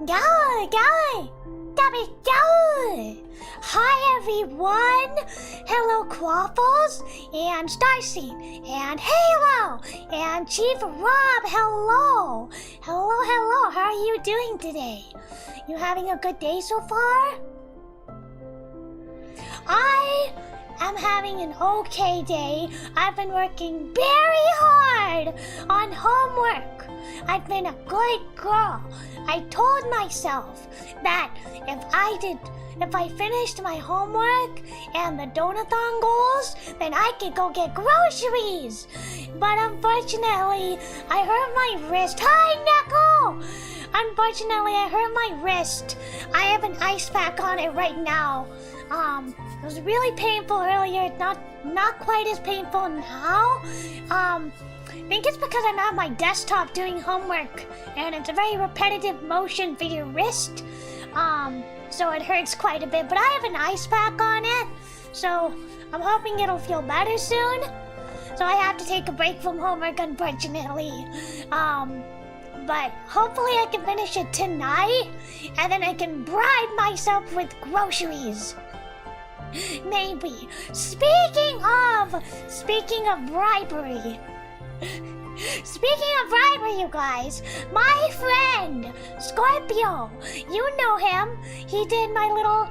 Go! Hi everyone! Hello Quaffles, and Starseed, and Halo, and Chief Rob, hello! Hello, how are you doing today? You having a good day so far? I am having an okay day. I've been working very hard on homework. I've been a good girl. I told myself that if I finished my homework and the donathon goals, then I could go get groceries. But unfortunately, I hurt my wrist. Hi, Neko! Unfortunately, I hurt my wrist. I have an ice pack on it right now. It was really painful earlier. Not quite as painful now. I think it's because I'm at my desktop doing homework, and it's a very repetitive motion for your wrist. So it hurts quite a bit, but I have an ice pack on it, so I'm hoping it'll feel better soon. So I have to take a break from homework, unfortunately. But hopefully I can finish it tonight, and then I can bribe myself with groceries. Maybe. Speaking of bribery. You guys, my friend Scorpio, you know him. He did my little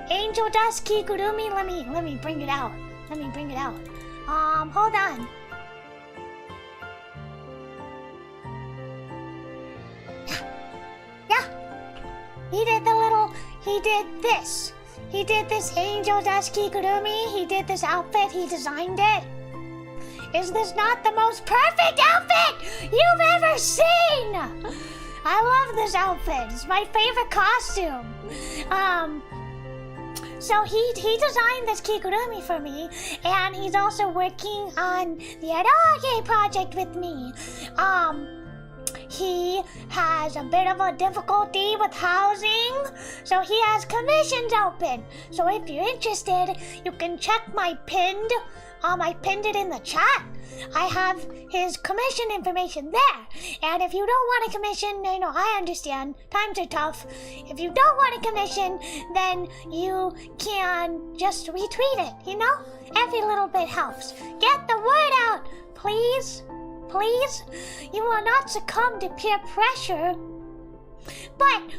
angel dust kigurumi. Let me bring it out. Hold on. Yeah. He did this angel dust kigurumi. He did this outfit. He designed it. Is this not the most perfect outfit you've ever seen? I love this outfit. It's my favorite costume. So he designed this kigurumi for me, and he's also working on the eroge project with me. He has a bit of a difficulty with housing, so he has commissions open. So if you're interested, you can check my pinned. I pinned it in the chat. I have his commission information there. And if you don't want a commission, I understand. Times are tough. If you don't want a commission, then you can just retweet it, Every little bit helps. Get the word out, please. Please? You will not succumb to peer pressure. But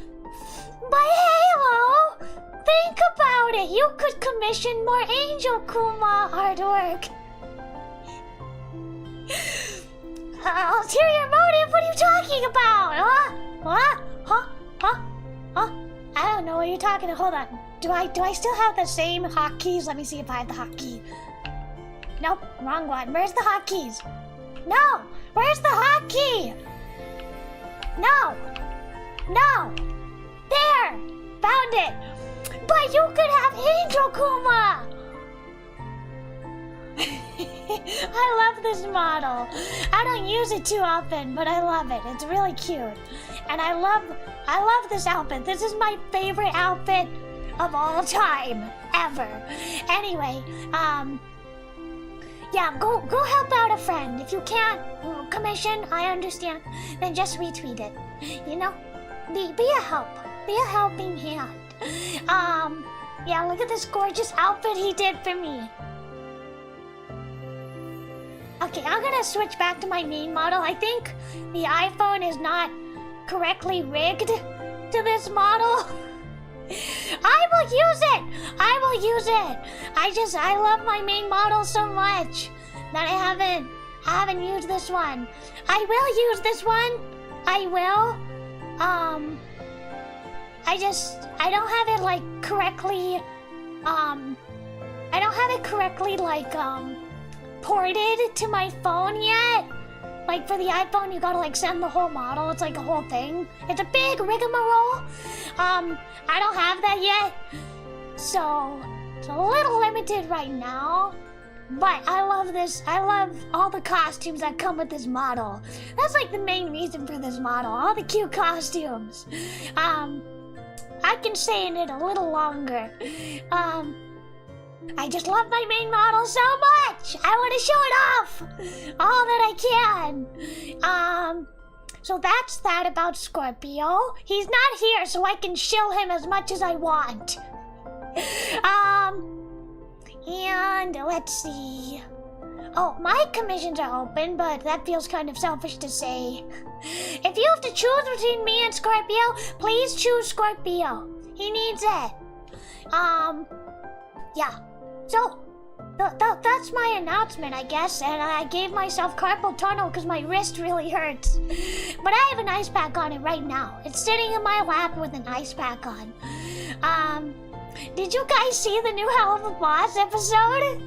Halo, think about it. You could commission more Angel Kuma artwork. Ulterior motive? What are you talking about? Huh? I don't know what you're talking about. Hold on. Do I still have the same hotkeys? Let me see if I have the hotkey. Nope, wrong one. Where's the hotkeys? No! Where's the hotkey? No! There! Found it! But you could have Angel Kuma! I love this model. I don't use it too often, but I love it. It's really cute. And I love this outfit. This is my favorite outfit of all time. Ever. Anyway, yeah, go help out a friend. If you can't commission, I understand. Then just retweet it. Be a help. Be a helping hand. Yeah, look at this gorgeous outfit he did for me. Okay, I'm gonna switch back to my main model. I think the iPhone is not correctly rigged to this model. I will use it. I love my main model so much that I haven't used this one. I will use this one. I will. I don't have it like correctly. I don't have it correctly like ported to my phone yet. Like for the iPhone, you gotta like send the whole model. It's like a whole thing. It's a big rigmarole. I don't have that yet, so it's a little limited right now. But I love this. I love all the costumes that come with this model. That's like the main reason for this model. All the cute costumes. I can stay in it a little longer. I just love my main model so much. I want to show it off all that I can. So that's that about Scorpio. He's not here, so I can shill him as much as I want. And let's see. Oh, my commissions are open, but that feels kind of selfish to say. If you have to choose between me and Scorpio, please choose Scorpio. He needs it. Yeah. So, that's my announcement, I guess, and I gave myself carpal tunnel because my wrist really hurts. But I have an ice pack on it right now. It's sitting in my lap with an ice pack on. Did you guys see the new Hell of a Boss episode?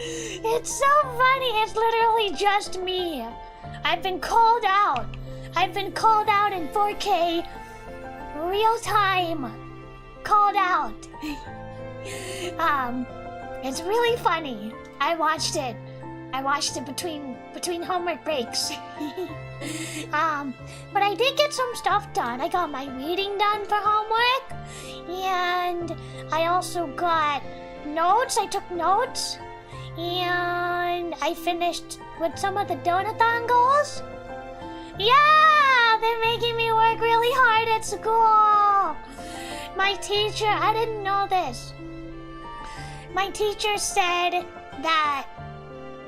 It's so funny. It's literally just me. I've been called out. I've been called out in 4K, real time. Called out. It's really funny. I watched it between homework breaks. But I did get some stuff done. I got my reading done for homework, and I also got notes. I took notes, and I finished with some of the donathon goals. Yeah, they're making me work really hard at school. My teacher, I didn't know this. My teacher said that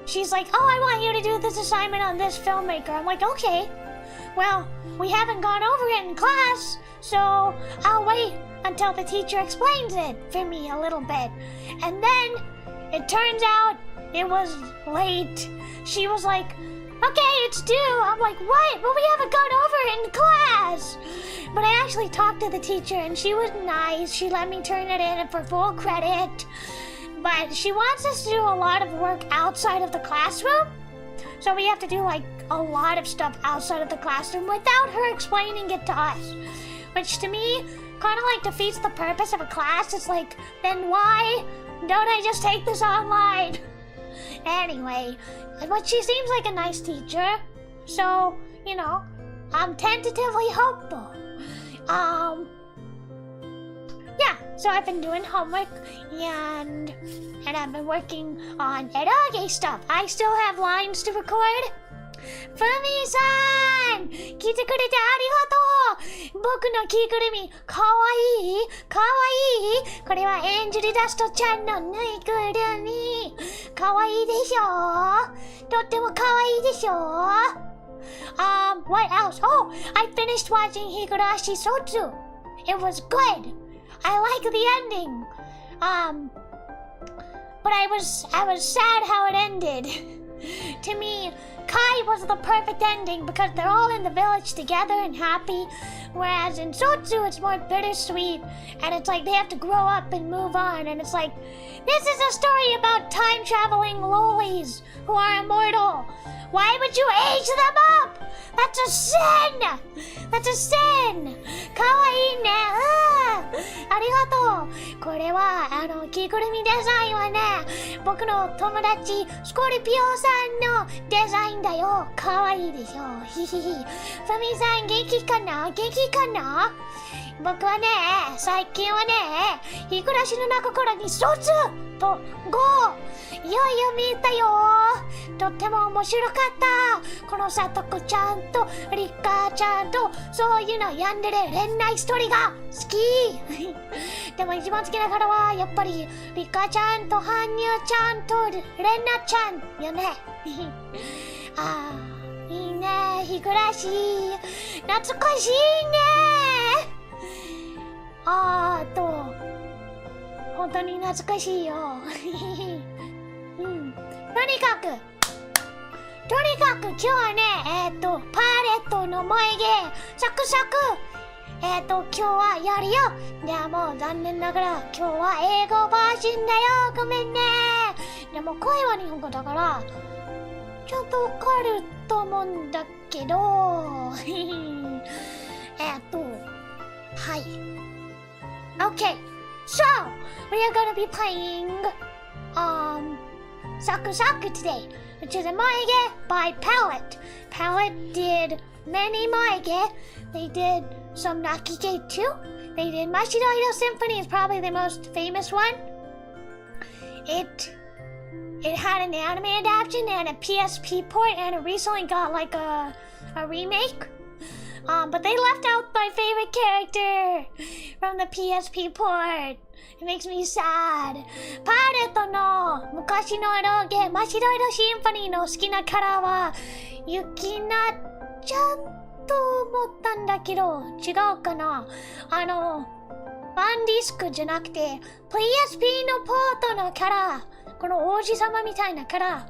she's like, oh, I want you to do this assignment on this filmmaker. I'm like, okay. Well, we haven't gone over it in class, so I'll wait until the teacher explains it for me a little bit. And then it turns out it was late. She was like, okay, it's due. I'm like, what? But we haven't gone over it in class. But I actually talked to the teacher, and she was nice. She let me turn it in for full credit. But she wants us to do a lot of work outside of the classroom. So we have to do like a lot of stuff outside of the classroom without her explaining it to us. Which to me kind of like defeats the purpose of a class. It's like, then why don't I just take this online? Anyway, but she seems like a nice teacher. So, you know, I'm tentatively hopeful. Yeah, so I've been doing homework and I've been working on eroge stuff. I still have lines to record. Fumi-san! 来てくれてありがとう! 僕の着ぐるみ、かわいいかわいいこれはエンジェルダストちゃんのぬいぐるみ。かわいいでしょとってもかわいいでしょ What else? Oh, I finished watching Higurashi Sotsu. It was good. I like the ending. But I was sad how it ended. To me, Kai was the perfect ending because they're all in the village together and happy. Whereas in Sotsu, it's more bittersweet. And it's like they have to grow up and move on. And it's like, this is a story about time-traveling lolis who are immortal. Why would you age them up? That's a sin! That's a sin! かわいいね。ありがとう。これは、着ぐるみデザインはね、僕の友達、スコルピオさんのデザインだよ。かわいいでしょ。ひひひ。ふみさん、元気かな？元気かな？僕はね、最近はね、日暮らしの中からに1つと5、いよいよ見たよ。とっても面白かった。このさとこちゃんとリカちゃんとそういうの病んでる恋愛ストーリーが好き。でも一番好きなからはやっぱりリカちゃんとハンニュちゃんとレナちゃんよね。あー、いいね、日暮らし。懐かしいね。本当に懐かしいよ。うん。とにかく今日はね、パーレットの眉毛、サクサク、今日はやるよ。でも残念ながら今日は英語バージョンだよ。ごめんね。でも声は日本語だから、ちゃんとわかると思うんだけど、はい。Okay, so we are going to be playing Saku Saku today, which is a moege by Palette. Palette did many moege. They did some Nakige too. They did Mashido Hiro Symphony is probably the most famous one. It had an anime adaptation and a PSP port, and it recently got like a a remake. But they left out my favorite character from the PSP port. It makes me sad. パレットの昔のエロゲ真っ白色シンフォニーの好きなキャラはユキナちゃんと思ったんだけど違うかな。バンディスクじゃなくて PSP のポートのキャラ、この王子様みたいなキャラ、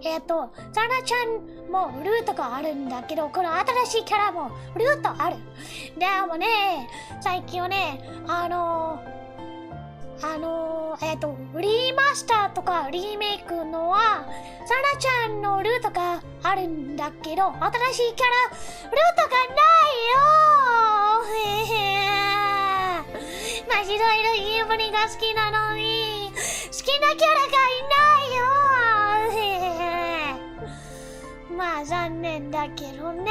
ザナちゃんもルートがあるんだけど、この新しいキャラもルートある。でもね、最近はね、リマスターとかリメイクのはザナちゃんのルートがあるんだけど、新しいキャラルートがないよ。真っ白色シンフォニーが好きなのに好きなキャラがいないよ。まあ残念だけどね。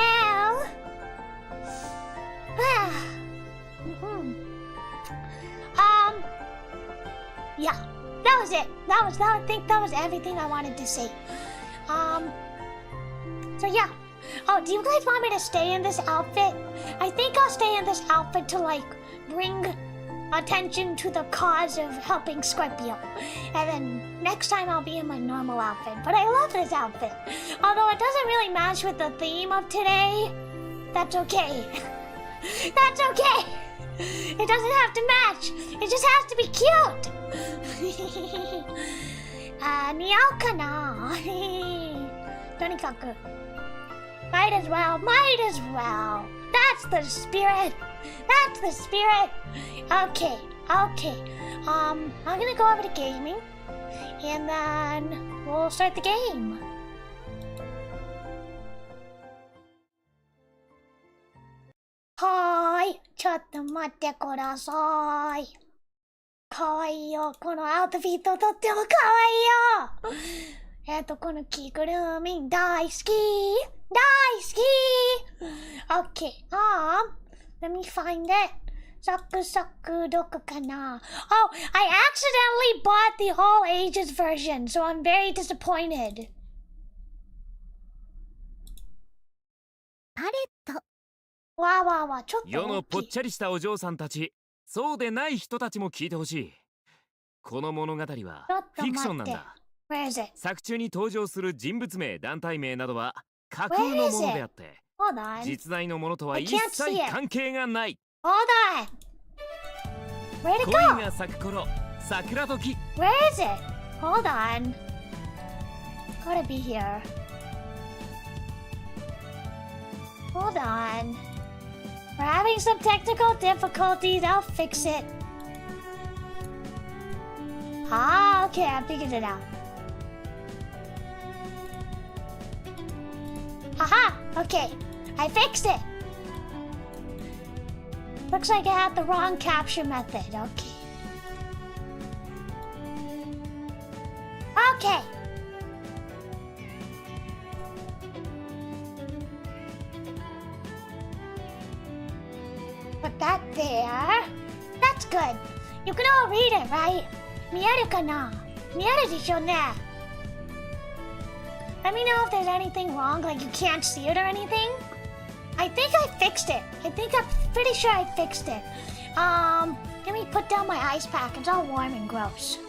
Yeah, that was it. I think that was everything I wanted to say. So yeah. Oh, do you guys want me to stay in this outfit? I think I'll stay in this outfit to like bring attention to the cause of helping Scorpio. And then next time I'll be in my normal outfit. But I love this outfit. Although it doesn't really match with the theme of today, that's okay. That's okay. It doesn't have to match. It just has to be cute. 似合うかなとにかく Might as well. That's the spirit. Okay. I'm gonna go over to gaming and then we'll start the game. Hi, ちょっと待ってください。かわいいよ。このアウトフィットとってもかわいいよ。この着ぐるみ大好き。Okay, let me find it. サクどこかな。Oh, I accidentally bought the all ages version, so I'm very disappointed. パレット。わ、ちょっと大きい。世のぽっちゃりしたお嬢さんたち、そうでない人たちも聞いてほしい。この物語はフィクションなんだ。作中に登場する人物名、団体名などは架空のものであって、実在のものとは一切関係がない。恋が咲く頃、桜時。Where is it? Hold on. Gotta be here. Hold on. We're having some technical difficulties. I'll fix it. Okay, I figured it out. Haha! Okay, I fixed it. Looks like I had the wrong capture method. Okay. Put that there. That's good. You can all read it, right? 見えるかな？見えるでしょうね。Let me know if there's anything wrong, like you can't see it or anything. I think I fixed it. I'm pretty sure I fixed it. Let me put down my ice pack. It's all warm and gross.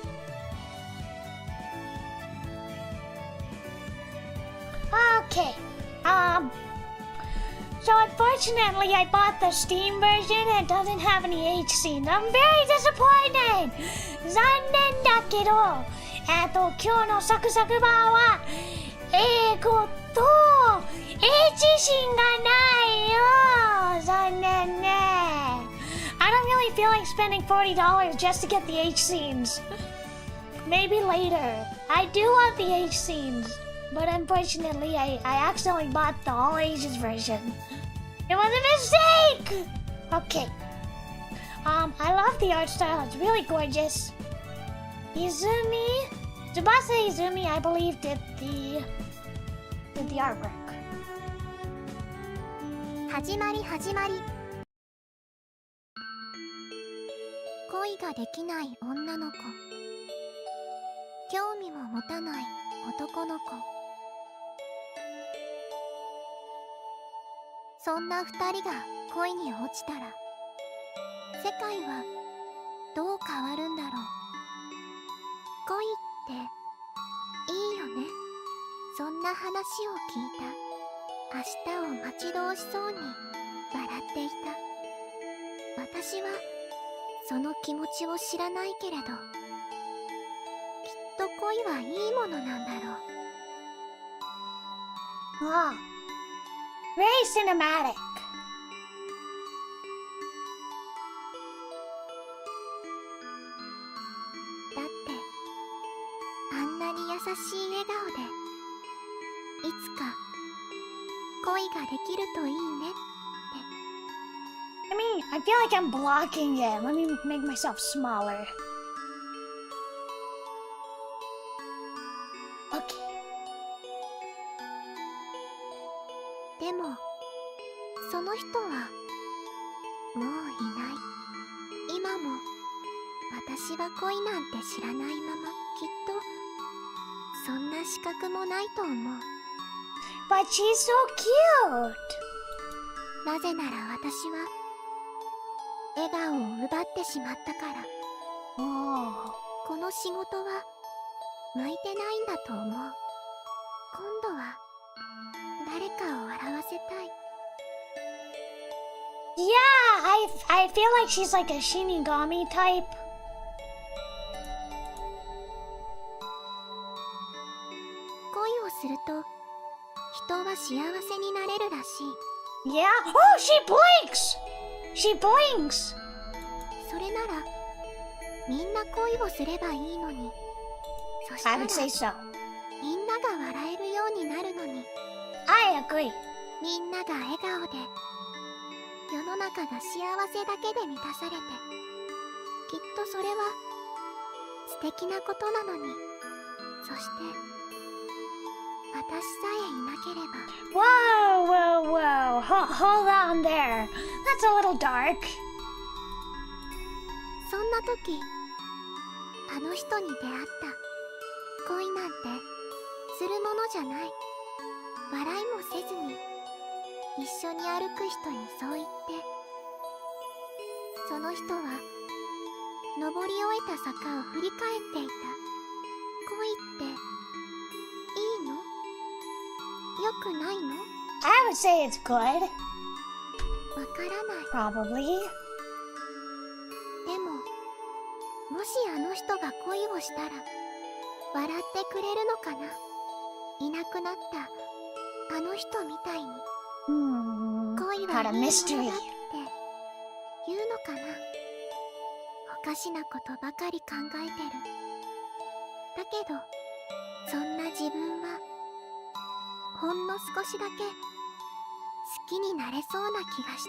Okay. So unfortunately, I bought the Steam version and it doesn't have any H scenes. I'm very disappointed. 残念だけど、今日のサクサク版は英語と H シーンがないよ。残念ね。I don't really feel like spending $40 just to get the H scenes. Maybe later. I do want the H scenes, but unfortunately, I accidentally bought the all ages version. It was a mistake. Okay. I love the art style. It's really gorgeous. Tsubasa Izumi, I believe, did the artwork. 始まり恋ができない女の子、興味も持たない男の子。そんな二人が恋に落ちたら世界はどう変わるんだろう。恋っていいよね。そんな話を聞いた明日を待ち遠しそうに笑っていた。私はその気持ちを知らないけれど、きっと恋はいいものなんだろう。Wow. Very cinematic. だってあんなに優しい笑顔でいつか恋ができるといいね。 I mean, I feel like I'm blocking it. Let me make myself smaller. Okay. でもその人はもういない。今も私は恋なんて知らないまま、きっとそんな資格もないと思う。 But she's so cute. なぜなら私は笑顔を奪ってしまったから。 Oh. この仕事は向いてないんだと思う。今度は誰かを笑わせたい。 Yeah, I feel like she's like a Shinigami type. 恋をすると人は幸せになれるらしい。 Yeah. Oh, she blinks. She blinks. それならみんな恋をすればいいのに。そした I ら would say so. みんなが笑えるようになるのに。 I agree. みんなが笑顔で世の中が幸せだけで満たされて、きっとそれは素敵なことなのに。そして私さえいなければ。 Whoa, whoa, whoa. Hold on there. That's a little dark. そんな時あの人に出会った。恋なんてするものじゃない。笑いもせずに一緒に歩く人にそう言って、その人は登り終えた坂を振り返っていた。恋っていいの？良くないの？ I would say it's good. わからない。 Probably. でももしあの人が恋をしたら笑ってくれるのかな。いなくなったあの人みたいに。 恋は Got いい a ものだ mystery. って言うのかな。おかしなことばかり考えてる。だけどそんな自分はほんの少しだけ好きになれそうな気がし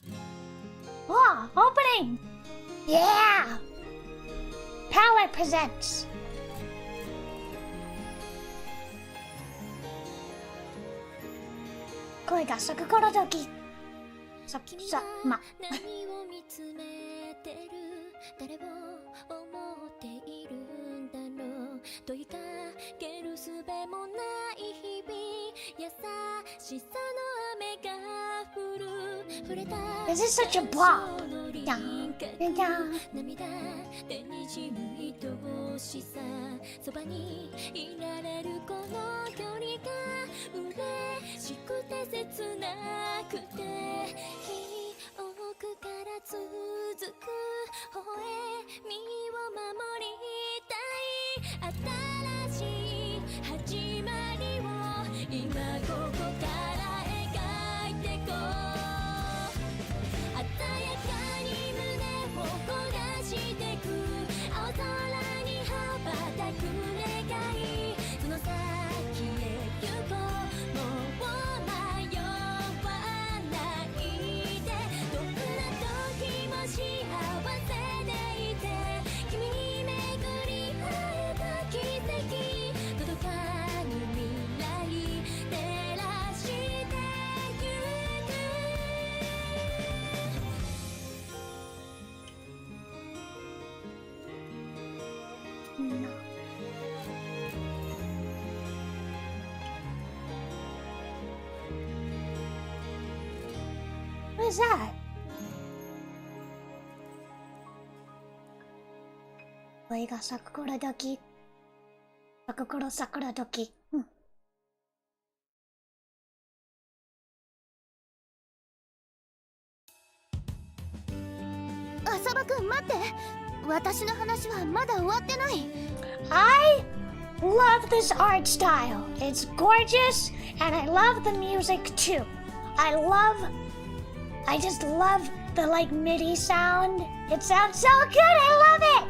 た。 Oh, opening! Yeah! Palette presents. Koi ga Saku Koro Doki. Ma. 何を見つめてる、誰を思っているんだろう。問いかける術もない日々、優しさの雨が降る。触れた This is such a bop. Down, down. 涙でにじむ愛しさ、そばにいられるこの距離が嬉しくて切なくて、記憶から続く微笑みを守りたい。新しい始まりを今ここから描いてこう。鮮やかに胸を焦がしてく、青空に羽ばたく願い、その先へ行こう。もう迷わないで、どんな時も幸せでいて、君に巡り会えた奇跡、届かぬ未来照らしてゆく。No. is that? 恋がさくころどき。サクコロ桜ドキ。浅葉くん待って。私の話はまだ終わってない。I love this art style. It's gorgeous, and I love the music too. I just love the like MIDI sound. It sounds so good. I love it.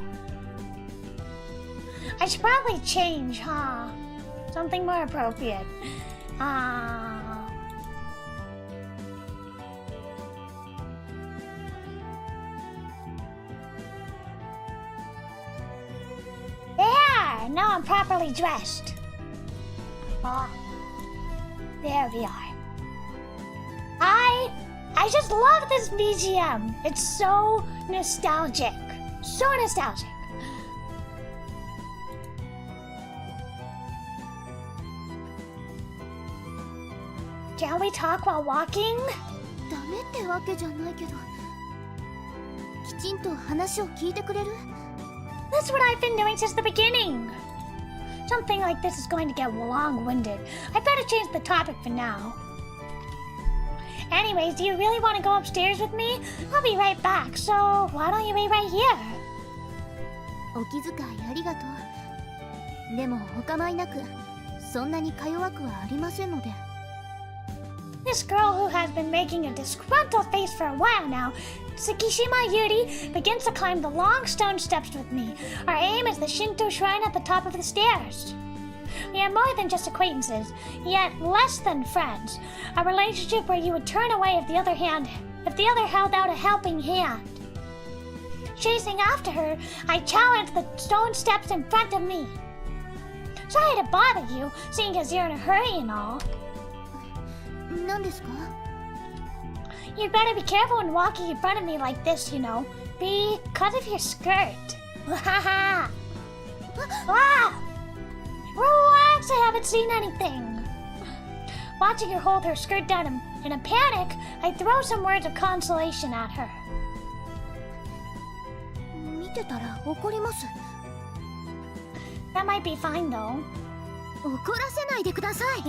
I should probably change, huh? Something more appropriate. There! Now I'm properly dressed. There we are. I just love this BGM. It's so nostalgic. So nostalgic. Can we talk while walking? ダメってわけじゃないけど、きちんと話を聞いてくれる？ That's what I've been doing since the beginning. Something like this is going to get long-winded. I better change the topic for now. Anyways, do you really want to go upstairs with me? I'll be right back, so why don't you be right here? お気遣いありがとう。でもお構いなく、そんなにか弱くはありませんので。This girl who has been making a disgruntled face for a while now, Tsukishima Yuri, begins to climb the long stone steps with me. Our aim is the Shinto shrine at the top of the stairs. We are more than just acquaintances, yet less than friends. A relationship where you would turn away if the other held out a helping hand. Chasing after her, I challenged the stone steps in front of me. Sorry to bother you, seeing as you're in a hurry and all. 何ですか？ You'd better be careful when walking in front of me like this, you know. Because of your skirt. Haha. Relax, I haven't seen anything. Watching her hold her skirt down in a panic, I throw some words of consolation at her. 見てたら怒ります。 That might be fine, though. 怒らせないでください。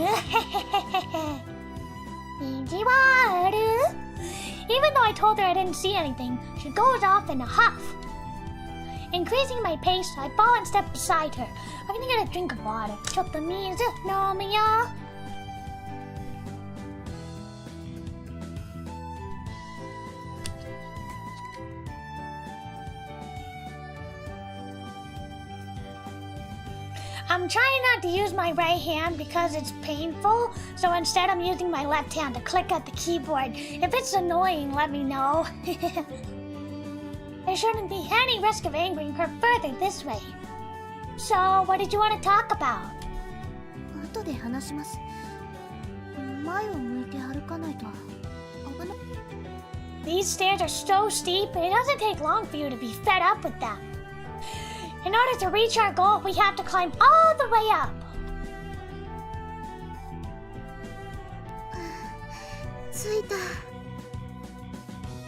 Ijiwaru. Even though I told her I didn't see anything, she goes off in a huff. Increasing my pace, I fall and step beside her. I'm gonna get a drink of water. Chotto mizu nomu yo. I'm trying not to use my right hand because it's painful, so instead I'm using my left hand to click at the keyboard. If it's annoying, let me know. There shouldn't be any risk of angering her further this way. So, what did you want to talk about? 後で話します。前を向いて歩かないと危ない。 These stairs are so steep, it doesn't take long for you to be fed up with them. In order to reach our goal, we have to climb all the way up. 着いた。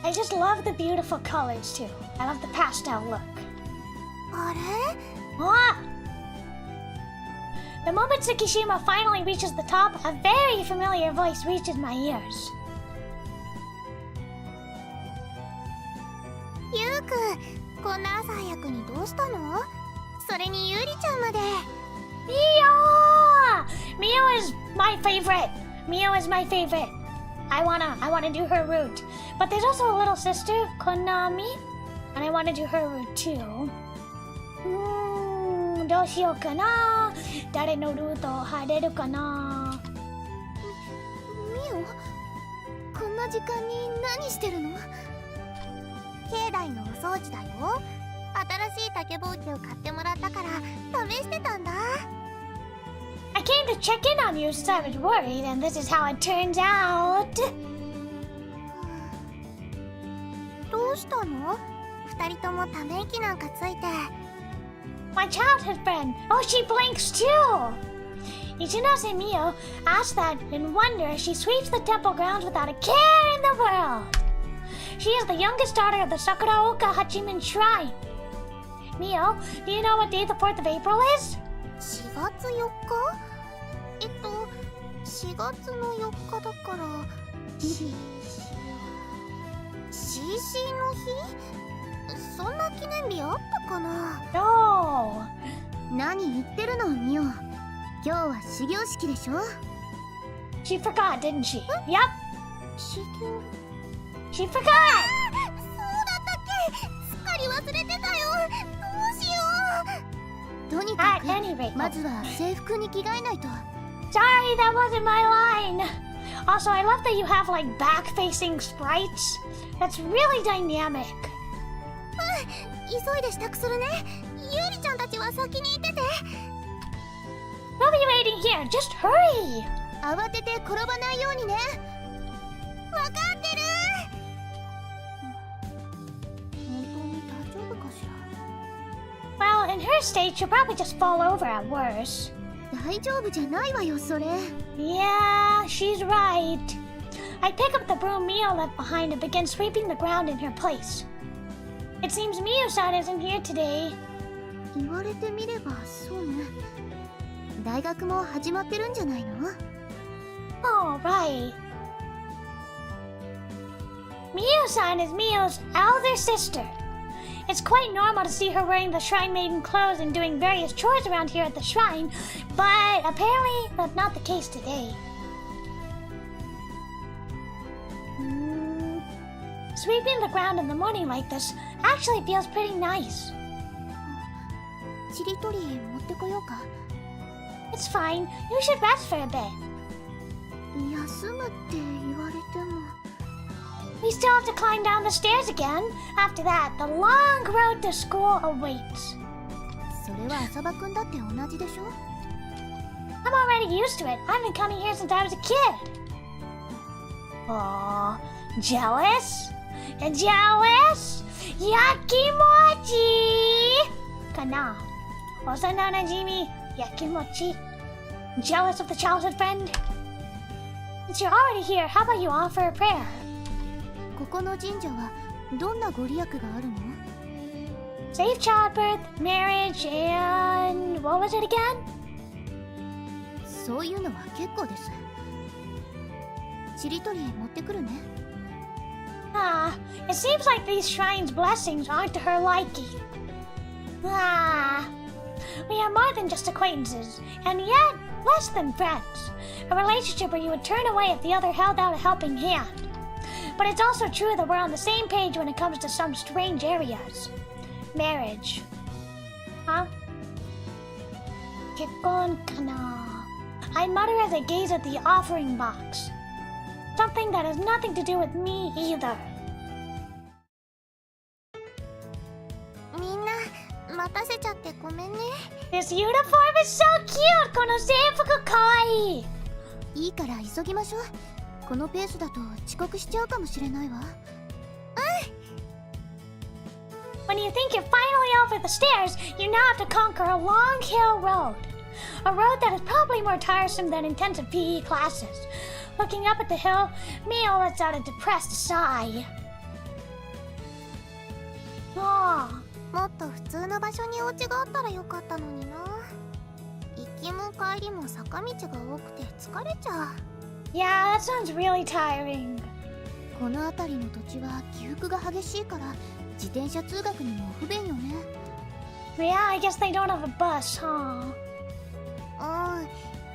I just love the beautiful colors too. I love the pastel look. あれ？ What? The moment Tsukishima finally reaches the top, a very familiar voice reaches my ears. ゆうくん。こんな朝早くにどうしたの？それにゆりちゃんまで。Mio is my favorite. Mio is my favorite. I wanna do her route. But there's also a little sister, Konami, and I wanna do her route too. どうしようかな。誰のルートを入れるかな。みお、こんな時間に何してるの？境内のお掃除だよ。新しい竹ぼうきを買ってもらったから試してたんだ。I came to check in on you since I was worried, and this is how it turns out. どうしたの？二人ともため息なんかついて。My childhood friend. Oh, she blinks too. Ichinose Mio asks that in wonder as she sweeps the temple grounds without a care in the world. She is the youngest daughter of the Sakuraoka Hachiman Shrine. Mio, do you know what day the 4th of April is? 4月4日4月の4日だから CC の日そんな記念日あったかな No. 何言ってるのミオ今日は始業式でしょ She forgot, didn't she? Yep. 始業 She forgot. そうだったっけすっかり忘れてたよどうしようとにか At any rate. くまずは制服に着替えないと Sorry, that wasn't my line. Also, I love that you have like back-facing sprites. That's really dynamic. 急いで支度するねゆうりちゃんたちは先に行ってて We'll be waiting here. Just hurry. 慌てて転ばないようにねわかってる本当に大丈夫かし Well, in her state, she'll probably just fall over at worst. ら大丈夫じゃないわよそれ Yeah, she's right. I pick up the broom Mio left behind and begin sweeping the ground in her place. It seems Mio-san isn't here today. 言われてみればそうね大学も始まってるんじゃないの Oh, right. Mio-san is Mio's elder sister. It's quite normal to see her wearing the Shrine Maiden clothes and doing various chores around here at the shrine, but apparently that's not the case today. Sweeping the ground in the morning like this actually feels pretty nice. ちりとり持ってこようか It's fine. You should rest for a bit. 休むって言われても We still have to climb down the stairs again. After that, the long road to school awaits. それは浅場くんだって同じでしょ I'm already used to it. I've been coming here since I was a kid. Aw, jealous? Jealous? Yakimochi! Kana. Osana Najimi, Yakimochi. Jealous of the childhood friend? Since you're already here, how about you offer a prayer? ここの神社はどんなご利益があるの Safe childbirth, marriage, and what was it again? そういうのは結構ですちりとり持ってくるね Ah, it seems like these shrines' blessings aren't to her liking. Ah, we are more than just acquaintances, and yet less than friends. A relationship where you would turn away if the other held out a helping hand. But it's also true that we're on the same page when it comes to some strange areas. Marriage. Huh? Kekkon kana. I mutter as I gaze at the offering box. Something that has nothing to do with me either. みんな待たせちゃってごめんね This uniform is so cute! この制服かわいいいいから急ぎましょうこのペースだと遅刻しちゃうかもしれないわ When you think you're finally over the stairs, you now have to conquer a long hill road. A road that is probably more tiresome than intensive PE classes. Looking up at the hill, Mio lets out a depressed sigh. Ah, もっと普通の場所にお家があったらよかったのにな行きも帰りも坂道が多くて疲れちゃう yeah, that sounds really tiring. この辺りの土地は起伏が激しいから自転車通学にも不便よね Yeah, I guess they don't have a bus, huh?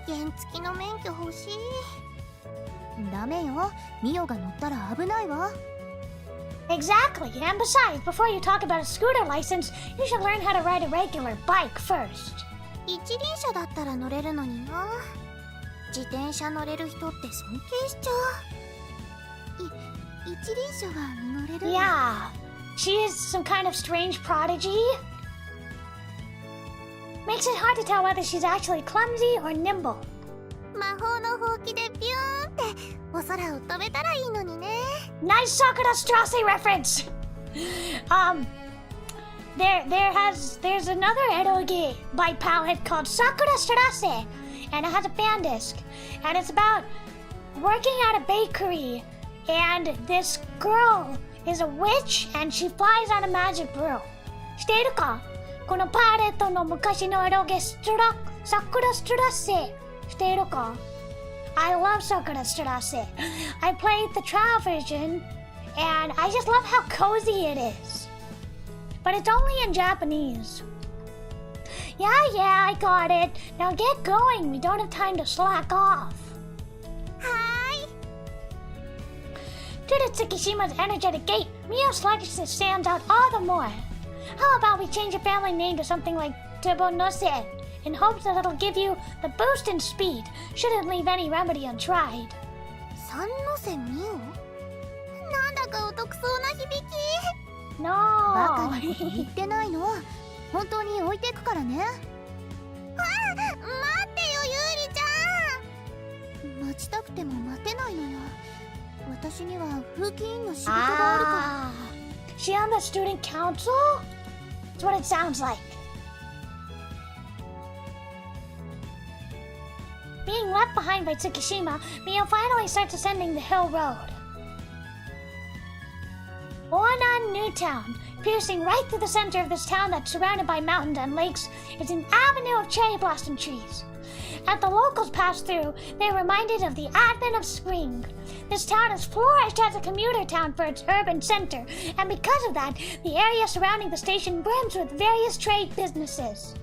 原付きの免許欲しいダメよミオが乗ったら危ないわ Exactly, and besides, before you talk about a scooter license, you should learn how to ride a regular bike first. 一輪車だったら乗れるのにな自転車乗れる人って尊敬しちゃう一輪車は乗れる Yeah, she is some kind of strange prodigy. Makes it hard to tell whether she's actually clumsy or nimble. 魔法のほうきでビューンってお空を飛べたらいいのにね Nice Sakura Strasse reference! There's another eroge bike palette called Sakura Strasse, and it has a fan disc, and it's about working at a bakery, and this girl is a witch and she flies on a magic broom. しているか？このパレットの昔のエロゲストラ、桜ストラッセ。しているか？ I love Sakura Strase. I played the trial version and I just love how cozy it is. But it's only in Japanese. Yeah, I got it. Now get going. We don't have time to slack off. はーい。 To the Tsukishima's energetic gait, Mio's sluggishness stands out all the more. How about we change your family name to something like Tebonose in hopes that it'll give you the boost in speed, shouldn't leave any remedy untried. 三ノ瀬美桜？なんだかお得そうな響き。バカ No. なこと言ってないの。本当に置いてくからね。待ってよ、ユーリちゃん。待ちたくても待てないのよ。私には風紀委員の仕事があるから。She on the student council? That's what it sounds like. Being left behind by Tsukishima, Mio finally starts ascending the hill road. Born on Newtown, piercing right through the center of this town that's surrounded by mountains and lakes, is an avenue of cherry blossom trees. As the locals pass through, they're reminded of the advent of spring. This town has flourished as a commuter town for its urban center, and because of that, the area surrounding the station brims with various trade businesses.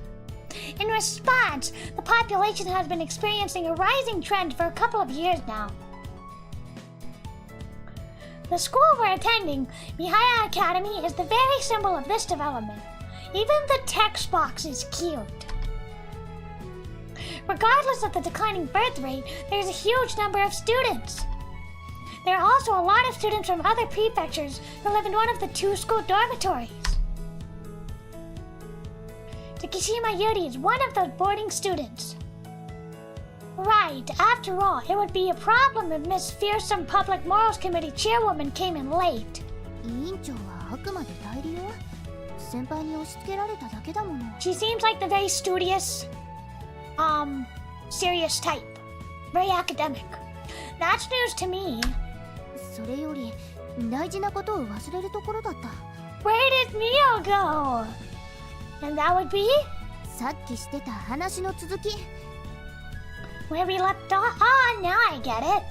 In response, the population has been experiencing a rising trend for a couple of years now. The school we're attending, Mihaya Academy, is the very symbol of this development. Even the text box is cute. Regardless of the declining birth rate, there's a huge number of students. There are also a lot of students from other prefectures who live in one of the two school dormitories. Tsukishima Yuri is one of those boarding students. Right, after all, it would be a problem if Miss Fearsome Public Morals Committee chairwoman came in late. 委員長はあくまで代理よ。先輩に押し付けられただけだもの。 She seems like the very studious, serious type. Very academic. That's news to me. それより大事なことを忘れるところだった。 Where did Mio go? And that would be? さっきしてた話の続き。 Where we left off? Ah, now I get it.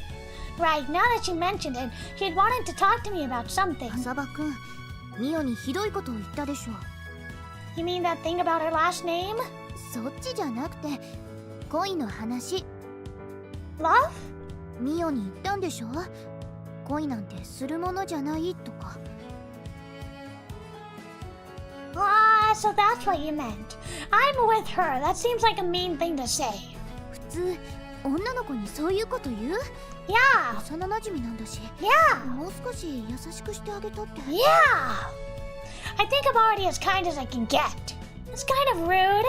Right, now that you mentioned it, she had wanted to talk to me about something. 浅場くん、ミオにひどいことを言ったでしょ。 You mean that thing about her last name? そっちじゃなくて恋の話。 Love? ミオに言ったんでしょ。恋なんてするものじゃないとか。 Ah, so that's what you meant. I'm with her. That seems like a mean thing to say. 普通女の子にそういうこと言う？ Yeah. 幼馴染なんだし。 Yeah. もう少し優しくしてあげたって。 Yeah. I think I'm already as kind as I can get. It's kind of rude.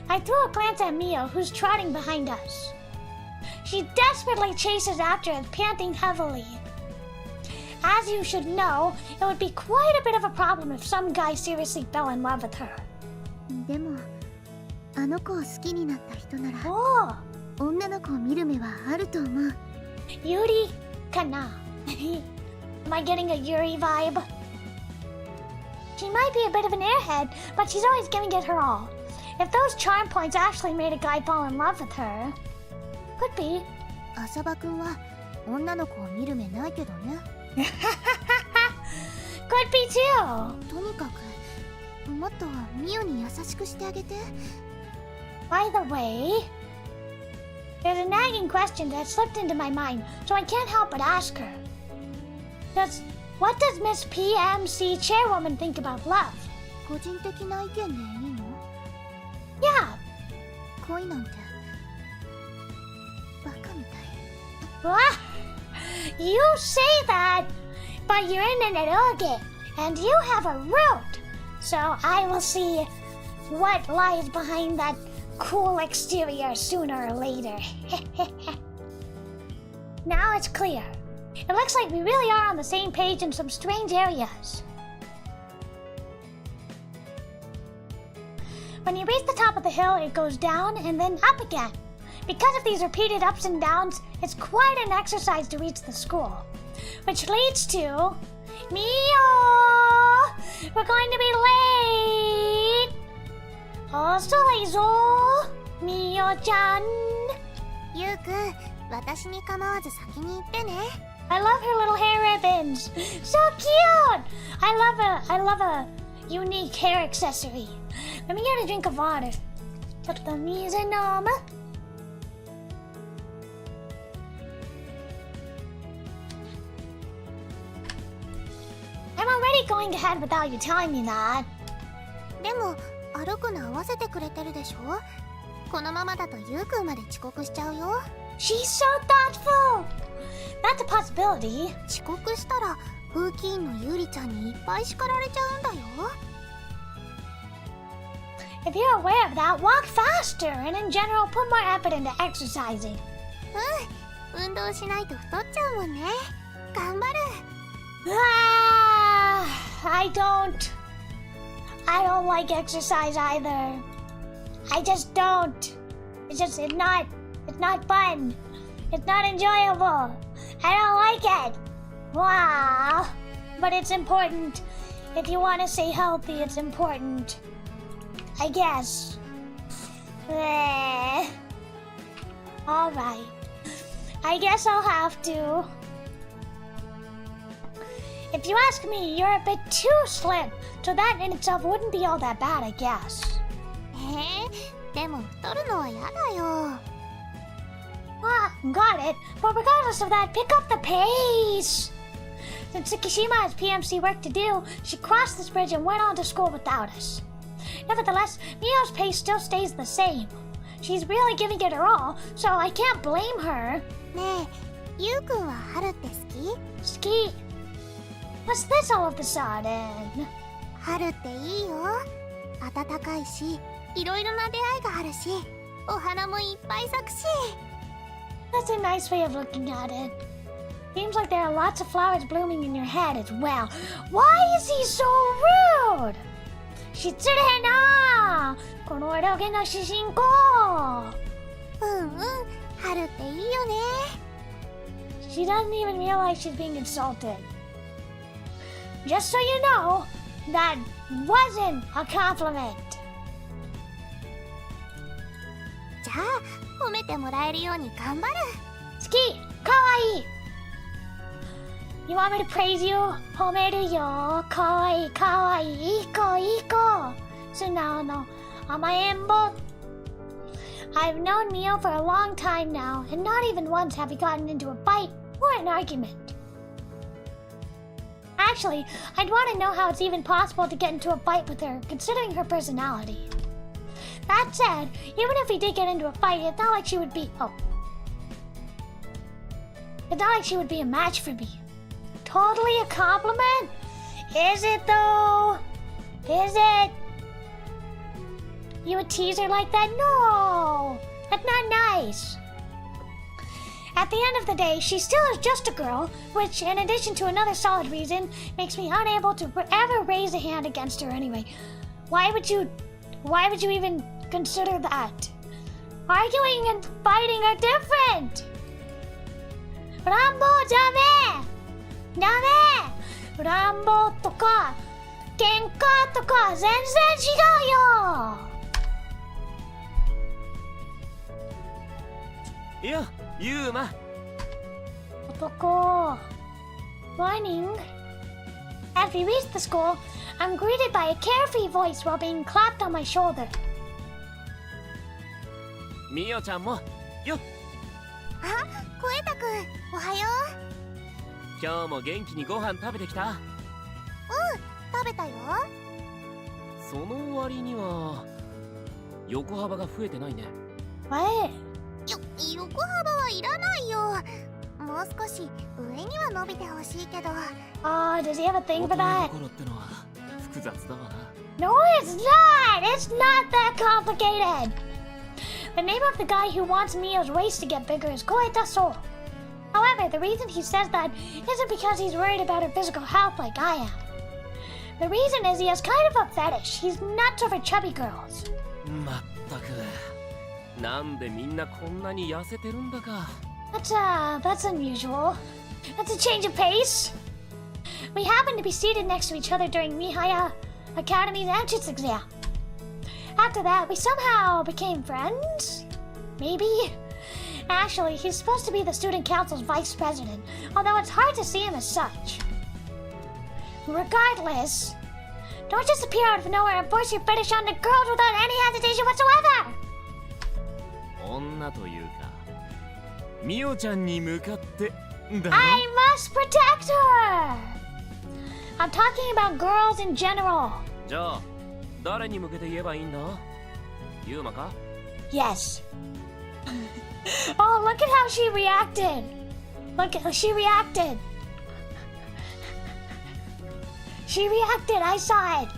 I threw a glance at Mio, who's trotting behind us. She desperately chases after us, panting heavily. As you should know, it would be quite a bit of a problem if some guy seriously fell in love with her. でもあの子を好きになった人なら Oh, 女の子を見る目はあると思う。 Yuri kana. Am I getting a Yuri vibe? She might be a bit of an airhead, but she's always giving it her all. If those charm points actually made a guy fall in love with her, could be. 浅場くんは女の子を見る目ないけどね。 Could be too. とにかくもっとミオに優しくしてあげて。 By the way, there's a nagging question that slipped into my mind, so I can't help but ask her. What does Miss PMC chairwoman think about love? 個人的な意見でいいの？ Yeah. 恋なんてバカみたい。 Ah, you say that, but you're in an eroge, and you have a root. So I will see what lies behind that cool exterior sooner or later. Now it's clear. It looks like we really are on the same page in some strange areas. When you reach the top of the hill, it goes down and then up again. Because of these repeated ups and downs, it's quite an exercise to reach the school. Which leads to Mio! We're going to be late! 遅いぞミオちゃん。ゆうくん、私に構わず先に行ってね。I love her little hair ribbons. So cute! I love a unique hair accessory. Let me get a drink of water. ちょっと水飲む。I'm already going ahead without you telling me that. でも歩くの合わせてくれてるでしょ。このままだとゆうくんまで遅刻しちゃうよ。 She's so thoughtful. That's a possibility. 遅刻したら風紀委員のゆうりちゃんにいっぱい叱られちゃうんだよ。 If you're aware of that, walk faster and in general put more effort into exercising. 運動しないと太っちゃうもんね。頑張る。I don't like exercise either. I just don't. It's not fun. It's not enjoyable. I don't like it. Wow. But it's important. If you want to stay healthy, it's important. I guess. Alright. I guess I'll have to. If you ask me, you're a bit too slim, so that in itself wouldn't be all that bad, I guess. でも太るのはやだよ。Got it. But regardless of that, pick up the pace. Since Tsukishima has PMC work to do, she crossed this bridge and went on to school without us. Nevertheless, Mio's pace still stays the same. She's really giving it her all, so I can't blame her. ねえ、ゆうくんは春って好き？ Ski. What's this all of a sudden? 春っていいよ。暖かいし、いろいろな出会いがあるし、お花もいっぱい咲くし。That's a nice way of looking at it. Seems like there are lots of flowers blooming in your head as well. Why is he so rude? 失礼なこのエロゲの主人公。春っていいよね。 She doesn't even realize she's being insulted. Just so you know, that wasn't a compliment. じゃあ、褒めてもらえるように頑張る。好き、かわいい。You want me to praise you? 褒めるよ。かわいい、かわいい。いい子、いい子。素直の甘えん坊。I've known Mio for a long time now, and not even once have we gotten into a fight or an argument. Actually, I'd want to know how it's even possible to get into a fight with her, considering her personality. That said, even if we did get into a fight, it's not like she would be... It's not like she would be a match for me. Totally a compliment? Is it though? Is it? You would tease her like that? No! That's not nice. At the end of the day, she still is just a girl, which, in addition to another solid reason, makes me unable to ever raise a hand against her anyway. Why would you even consider that? Arguing and fighting are different! Rambo, dame! Dame! Rambo とか、喧嘩とか、全然違うよ! いや、ユーマ。男。Morning. As we reach the school, I'm greeted by a carefree voice while being clapped on my shoulder. ミオちゃんもよっ。あ、コエタくん、おはよう。今日も元気にご飯食べてきた？食べたよ。その割には横幅が増えてないね。横幅はいらないよ。もう少し上には伸びてほしいけど。Does he have a thing for that? ところってのは複雑だわな。No, it's not! It's not that complicated! The name of the guy who wants Mio's waist to get bigger is Koetaso. However, the reason he says that isn't because he's worried about her physical health like I am. The reason is he has kind of a fetish. He's nuts over chubby girls. まったく。なんでみんなこんなに痩せてるんだか。That's unusual. That's a change of pace. We happened to be seated next to each other during Mihaya Academy's entrance exam. After that, we somehow became friends? Maybe? Actually, he's supposed to be the student council's vice president, although it's hard to see him as such. Regardless, don't just appear out of nowhere and force your fetish on the girls without any hesitation whatsoever! 女というかミオちゃんに向かってだろ I must protect her! I'm talking about girls in general. じゃあ誰に向けて言えばいいんだユーマか Yes. Oh, look at how she reacted. Look at how she reacted. She reacted, I saw it.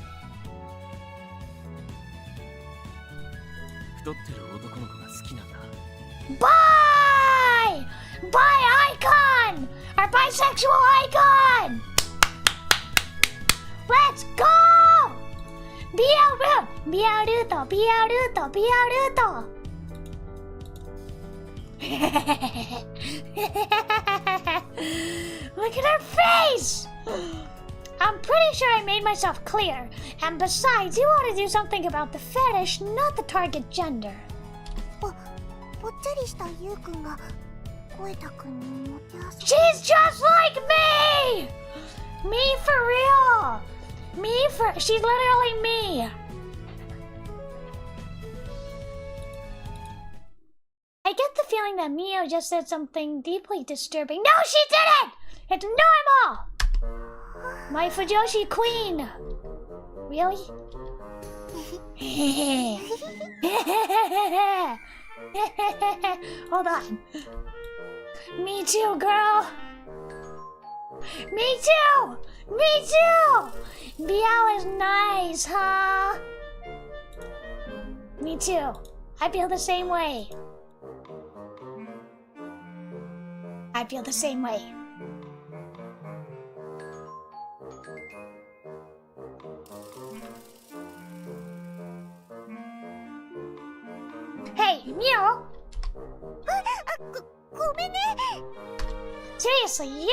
太ってる男の子が好きなんだ Bi! Bi icon! Our bisexual icon! Let's go! Biaruto, Biaruto, Biaruto! Look at her face! I'm pretty sure I made myself clear. And besides, you want to do something about the fetish, not the target gender. ぽっちゃりしたゆうくんが声たくんにもてあそ She's just like me! Me for real! She's literally me! I get the feeling that Mio just said something deeply disturbing. No, she didn't! It's normal! My Fujoshi queen! Really? Hold on. Me too, girl! Me too! Me too! Biao is nice, huh? Me too. I feel the same way. I feel the same way. Hey, Mio! ごめんね Seriously, you!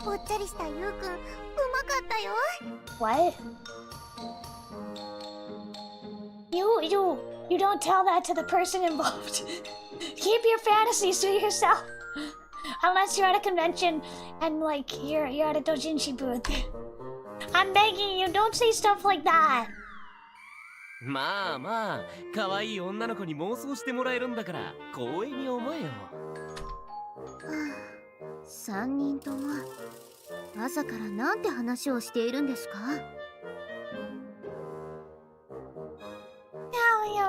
ぽっちゃりしたゆうくんうまかったよ What? You don't tell that to the person involved. Keep your fantasies to yourself. Unless you're at a convention and like you're at a doujinshi booth. I'm begging you, don't say stuff like that. まあまあ可愛い女の子に妄想してもらえるんだから光栄に思えよ3人とも朝からなんて話をしているんですか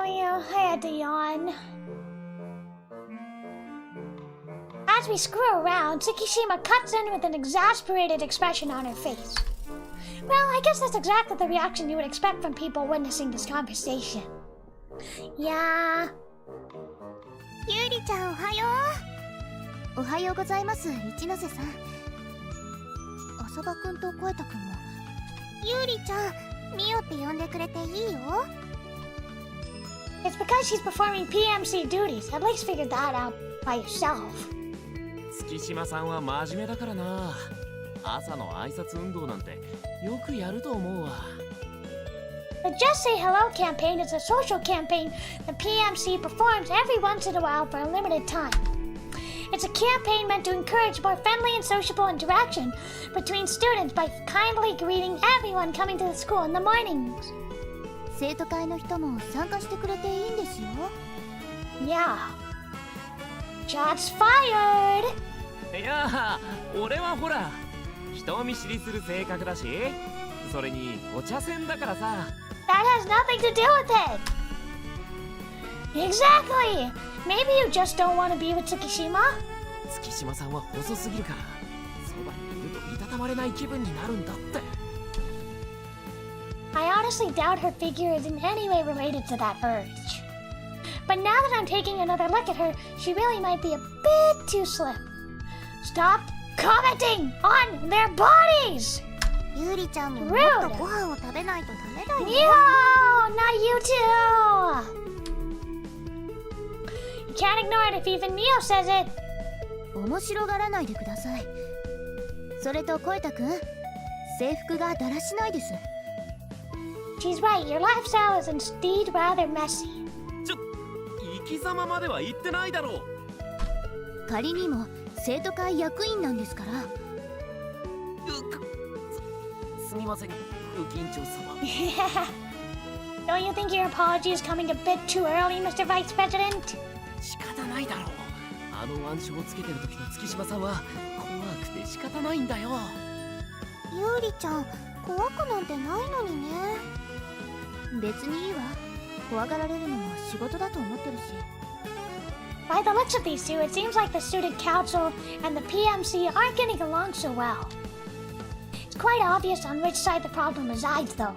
Yo, I had to yawn. As we screw around, Tsukishima cuts in with an exasperated expression on her face. Well, I guess that's exactly the reaction you would expect from people witnessing this conversation. Yeah. ゆうりちゃんおはようおはようございます一ノ瀬さん浅葉くんと声たくんもゆうりちゃんミオって呼んでくれていいよ It's because she's performing PMC duties. At least figure that out by yourself. 月島さんは真面目だからな朝の挨拶運動なんてよくやると思うわ The Just Say Hello campaign is a social campaign that PMC performs every once in a while for a limited time. It's a campaign meant to encourage more friendly and sociable interaction between students by kindly greeting everyone coming to the school in the mornings. 生徒会の人も参加してくれていいんですよ Yeah. Shots fired! いや俺はほら人見知りする性格だしそれにお茶筅だからさ That has nothing to do with it! Exactly! Maybe you just don't want to be with Tsukishima? 月島さんは細すぎるからそばにいるといたたまれない気分になるんだって I honestly doubt her figure is in any way related to that urge. But now that I'm taking another look at her, she really might be a bit too slim. Stop commenting on their bodies! ゆうりちゃんももっ Rude. とご飯を食べないとダメだ No, よ not you too! You can't ignore it if even Mio says it. 面白がらないでくださいそれと声太くん、制服がだらしないです。 She's right, your lifestyle is indeed rather messy. 生き様までは言ってないだろう。仮にも生徒会役員なんですから。すみません、副緊張様。Don't you think your apology is coming a bit too early, Mr. Vice President? 仕方ないだろう。あの腕章をつけてる時の月島さんは怖くて仕方ないんだよ。ゆうりちゃん、怖くなんてないのにね。別にいいわ。怖がられるのも仕事だと思ってるし。 By the looks of these two, it seems like the student council and the PMC aren't getting along so well. It's quite obvious on which side the problem resides, though.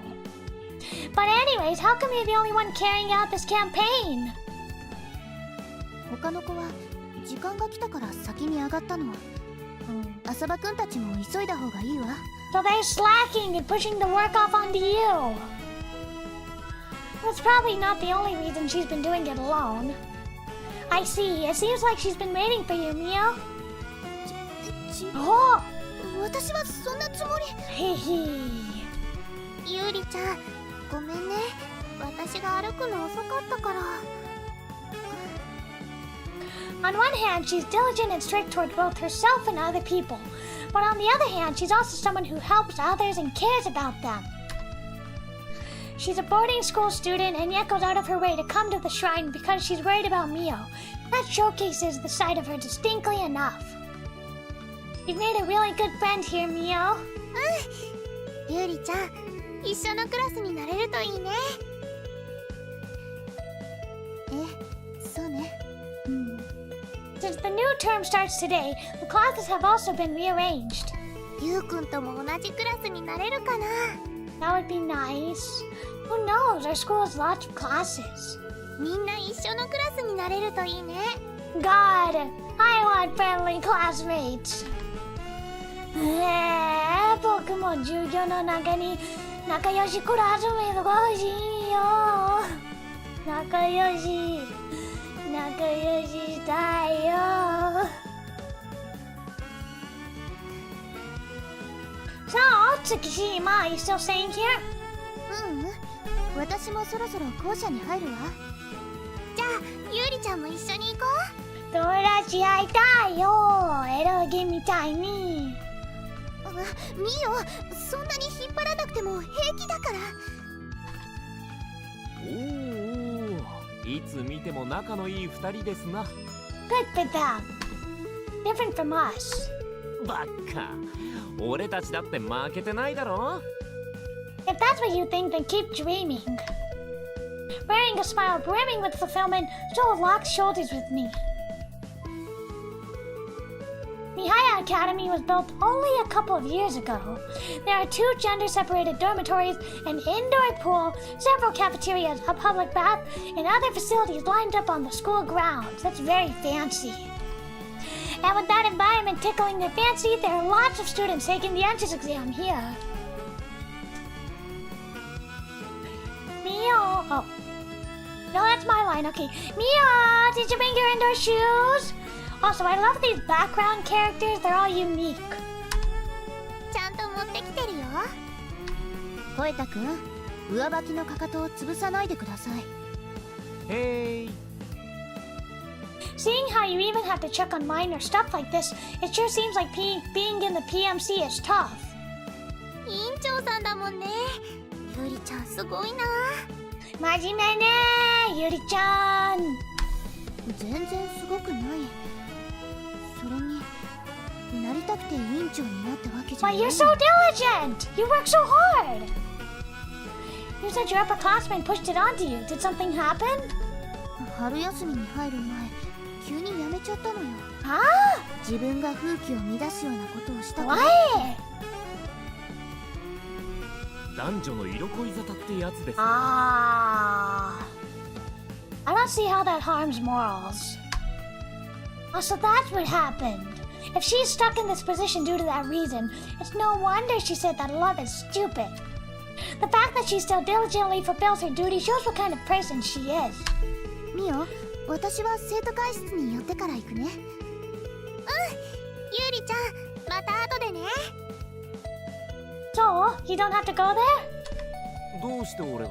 But anyways, how come you're the only one carrying out this campaign? 他の子は時間が来たから先に上がったの。浅場くんたちも急いだ方がいいわ。 So they're slacking and pushing the work off onto you. That's probably not the only reason she's been doing it alone. I see. It seems like she's been waiting for you, Mio. Oh! 私はそんなつもり。Hehe. ゆうりちゃん、ごめんね。私が歩くの遅かったから。 On one hand, she's diligent and strict toward both herself and other people. But on the other hand, she's also someone who helps others and cares about them. She's a boarding school student and yet goes out of her way to come to the shrine because she's worried about Mio. That showcases the side of her distinctly enough. You've made a really good friend here, Mio. ゆうりちゃん、一緒のクラスになれるといいね。そうね。Since the new term starts today, the classes have also been rearranged. ゆうくんとも同じクラスになれるかな。 That would be nice. Who knows? Our school has lots of classes. みんな一緒のクラスになれるといいね。 God, I want friendly classmates. 僕も授業の中に仲良しクラスメイトが欲しいよ。仲良ししたいよ。So, Tsukishima, are you still staying here? 私もそろそろ校舎に入るわ。じゃあ、ゆうりちゃんも一緒に行こう。友達会いたいよ。エロゲみたいに。みよ、そんなに引っ張らなくても平気だから。おお、いつ見ても仲のいい二人ですな。Good for them. Different from us. ばっか。俺たちだって負けてないだろ。 If that's what you think, then keep dreaming. Wearing a smile brimming with fulfillment, Joel locked shoulders with me. Mihaya Academy was built only a couple of years ago. There are 2 gender-separated dormitories, an indoor pool, several cafeterias, a public bath, and other facilities lined up on the school grounds. That's very fancy. And with that environment tickling their fancy, there are lots of students taking the entrance exam here. Mio! Oh. No, that's my line. Okay. Mio, did you bring your indoor shoes? Also, I love these background characters. They're all unique. ちゃんと持ってきてるよ。声太くん、上履きのかかとを潰さないでください。へい。 Seeing how you even have to check on minor stuff like this, it sure seems like being in the PMC is tough. 委員長さんだもんね。ゆりちゃんすごいな。真面目ね、ゆりちゃん。全然すごくない。それになりたくて委員長になったわけじゃない。 But you're so diligent! You work so hard! You said your upperclassmen pushed it onto you. Did something happen? 春休みに入る前、急に辞めちゃったのよ。ああ、自分が風紀を乱すようなことをしたから。男女の色恋沙汰ってやつです。I don't see how that harms morals. Oh, so that's what happened. If she's stuck in this position due to that reason, it's no wonder she said that love is stupid. The fact that she still diligently fulfills her duty shows what kind of person she is. ミオ、私は生徒会室に寄ってから行くね。ゆうりちゃん、また後でね。So, you don't have to go there? どうして俺が？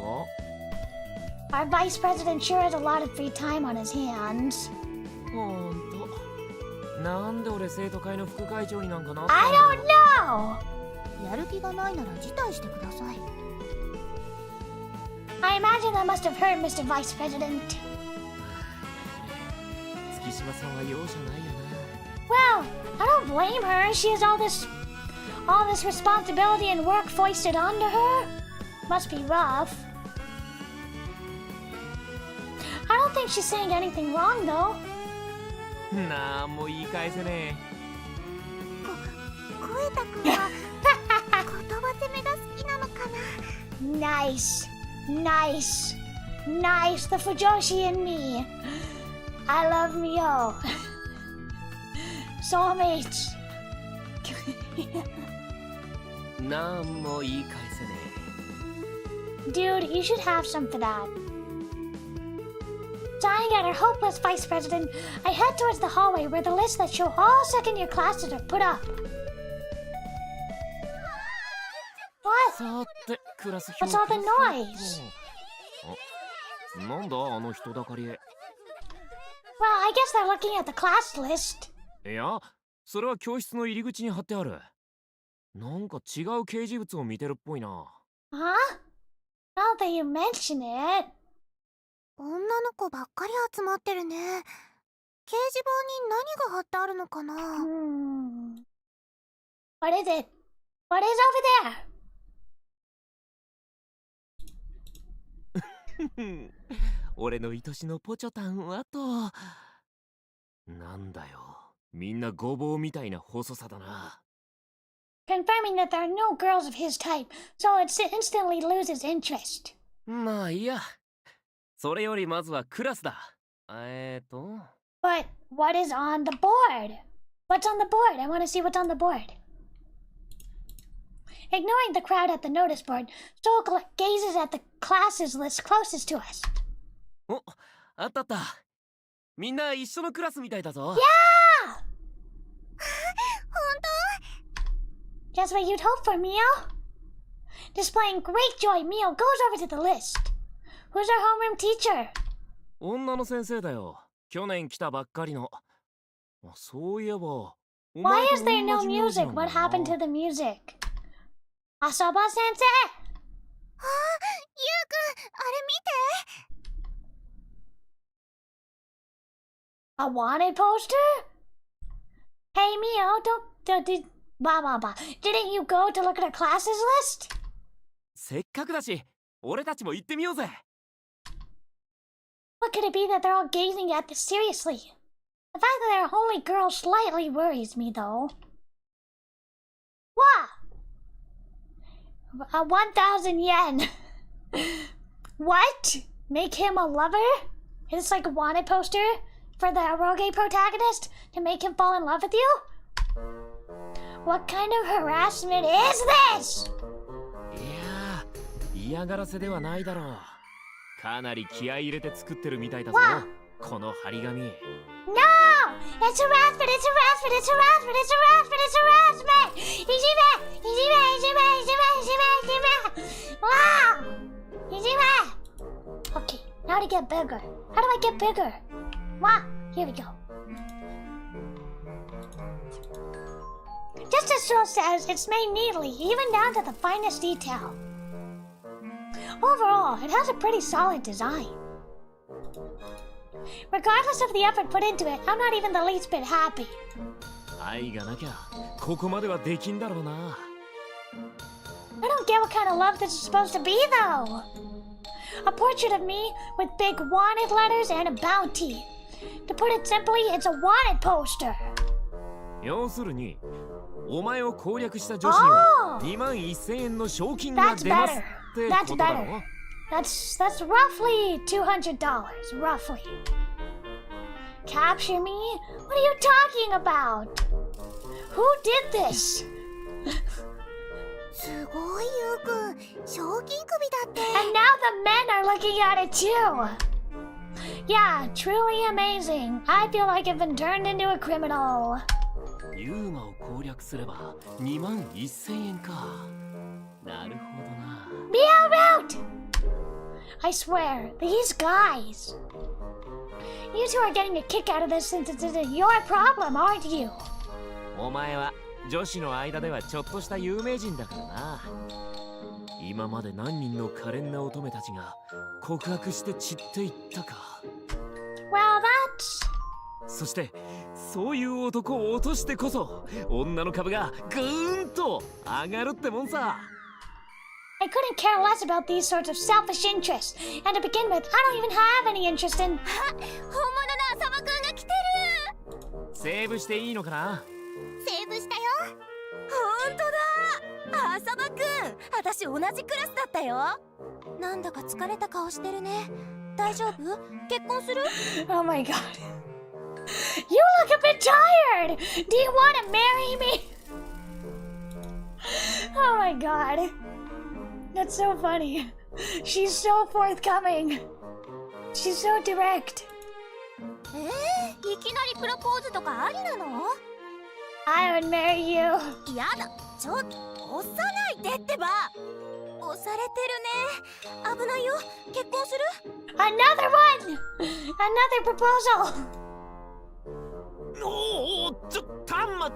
Our vice president sure has a lot of free time on his hands. ほんと。なんで俺生徒会の副会長になんかなったの？ I don't know! やる気がないなら辞退してください。I imagine that must have hurt Mr. Vice President. 月島さんは容赦ないよな。 Well, I don't blame her. She has all this responsibility and work foisted onto her. Must be rough. I don't think she's saying anything wrong, though. なんも言い返せね声たくんは言葉攻めが好きなのかな。 Nice. Nice. Nice. The Fujoshi in me. I love Mio. Soulmates. え。なんも言い返せね Dude, you should have some for that. Dying at our hopeless vice president, I head towards the hallway where the lists that show all second-year classes are put up. え。 What? さて、クラス What's all the noise? あ、なんだあの人だかり。 Well, I guess they're looking at the class list. いや、それは教室の入り口に貼ってある。なんか違う掲示物を見てるっぽいな。Huh? Now that you mention it. 女の子ばっかり集まってるね。掲示板に何が貼ってあるのかな。What is it? What is over there? 俺の愛しのポチョタンはと。なんだよ。みんなごぼうみたいな細さだな。Confirming that there are no girls of his type, so it instantly loses interest. まあいいや。それよりまずはクラスだ。But what is on the board? What's on the board? I want to see what's on the board. Ignoring the crowd at the notice board, Stoke gazes at the classes list closest to us. お、あったあった。みんな一緒のクラスみたいだぞ。Yeah! 本 Just what you'd hope for, Mio. Displaying great joy, Mio goes over to the list. Who's our homeroom teacher? 女の先生だよ。去年来たばっかりの。そういえば。Why is there no music? What happened to the music? Asaba sensei! あ、ゆうくん、あれ見て。A wanted poster? Hey Mio, didn't you go to look at our classes list? せっかくだし、俺たちも行ってみようぜ。What could it be that they're all gazing at this seriously? The fact that there are only girls slightly worries me, though. What? 1,000 yen. What? Make him a lover? Is this like a wanted poster for the eroge protagonist to make him fall in love with you? What kind of harassment is this? いや、嫌がらせではないだろう。かなり気合い入れて作ってるみたいだぞ。この張り紙。No! It's harassment! It's harassment! It's harassment! It's harassment! It's harassment! Ijime! Ijime! Ijime! Ijime! Ijime! Ijime! Wow! Ijime! Okay, now to get bigger. How do I get bigger? Wow, here we go. Just as Joe says, it's made neatly, even down to the finest detail. Overall, it has a pretty solid design. Regardless of the effort put into it, I'm not even the least bit happy. 愛がなきゃここまではできんだろうな。I don't get what kind of love this is supposed to be, though. A portrait of me with big wanted letters and a bounty. To put it simply, it's a wanted poster. 要するに、お前を攻略した女子には21,000円の賞金が出ますってことだろ。That's roughly $200, roughly. Capture me? What are you talking about? Who did this? すごいゆうくん、賞金首だって。 And now the men are looking at it too. Yeah, truly amazing. I feel like I've been turned into a criminal. ユーマを攻略すれば21,000円か。なるほどな。 Meow out! I swear, these guys. You two are getting a kick out of this since it's your problem, aren't you? お前は女子の間ではちょっとした有名人だからな。今まで何人の可憐な乙女たちが告白して散っていったか。 Well, that's... そしてそういう男を落としてこそ女の株がぐーんと上がるってもんさ。 I couldn't care less about these sorts of selfish interests. And to begin with, I don't even have any interest in... 本物の浅間くんが来てる。セーブしていいのかな。セーブしたよ。ほんとだ、浅間くん、私同じクラスだったよ。なんだか疲れた顔してるね。大丈夫？結婚する？ Oh my god. You look a bit tired! Do you want to marry me? Oh my god. That's so funny. She's so forthcoming. She's so direct. いきなりプロポーズとかありなの？ I would marry you. やだ、ちょっと押さないでってば。押されてるね。危ないよ。結婚する？ Another one! Another proposal! おお、タンマ、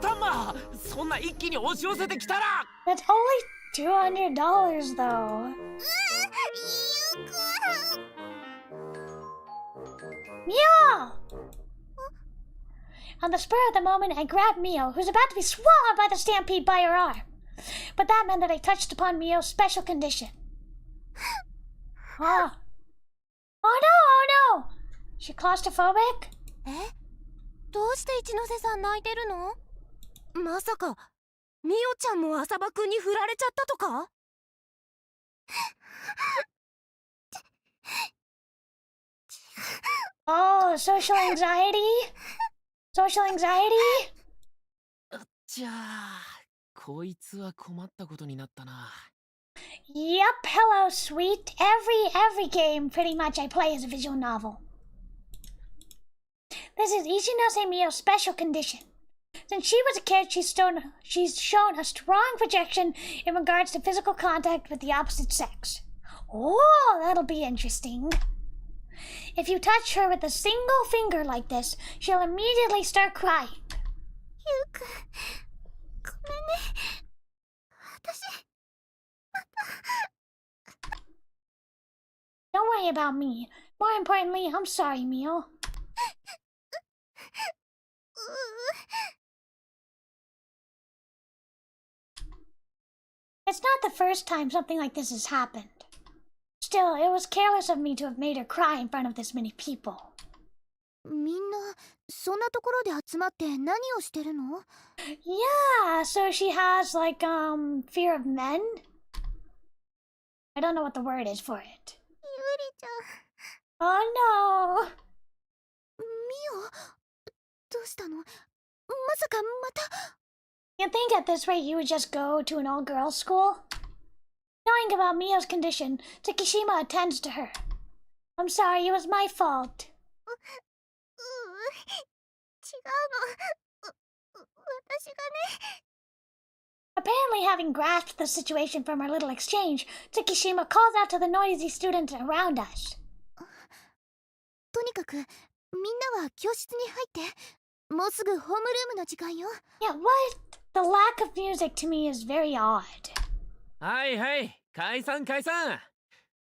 そんな一気に押し寄せてきたら。 That's only $200 though. Mio! On the spur of the moment, I grabbed Mio, who's about to be swallowed by the stampede by her arm. But that meant that I touched upon Mio's special condition. Oh. Oh no! She claustrophobic? どうして一ノ瀬さん泣いてるの？まさかミオちゃんも浅場くんに振られちゃったとか？ Oh, social anxiety? Social anxiety? じゃあこいつは困ったことになったな。 Yep, hello, sweet. Every game, pretty much, I play as a visual novel. This is Ichinose Mio's special condition. Since she was a kid, she's shown a strong projection in regards to physical contact with the opposite sex. Oh, that'll be interesting. If you touch her with a single finger like this, she'll immediately start crying. ゆうくん、ごめんね。私 Don't worry about me. More importantly, I'm sorry, Mio. It's not the first time something like this has happened. Still, it was careless of me to have made her cry in front of this many people. みんなそんなところで集まって何をしてるの？ Yeah, so she has like fear of men? I don't know what the word is for it. ゆりちゃん。 Oh no! ミオ、どうしたの？まさかまた。 You think at this rate you would just go to an all-girls school? Knowing about Mio's condition, Tsukishima attends to her. I'm sorry, it was my fault. 違うの。私がね。 Apparently, having grasped the situation from our little exchange, Tsukishima calls out to the noisy students around us. とにかくみんなは教室に入って。もうすぐホームルームの時間よ。 Yeah, what? The lack of music to me is very odd. はいはい、解散。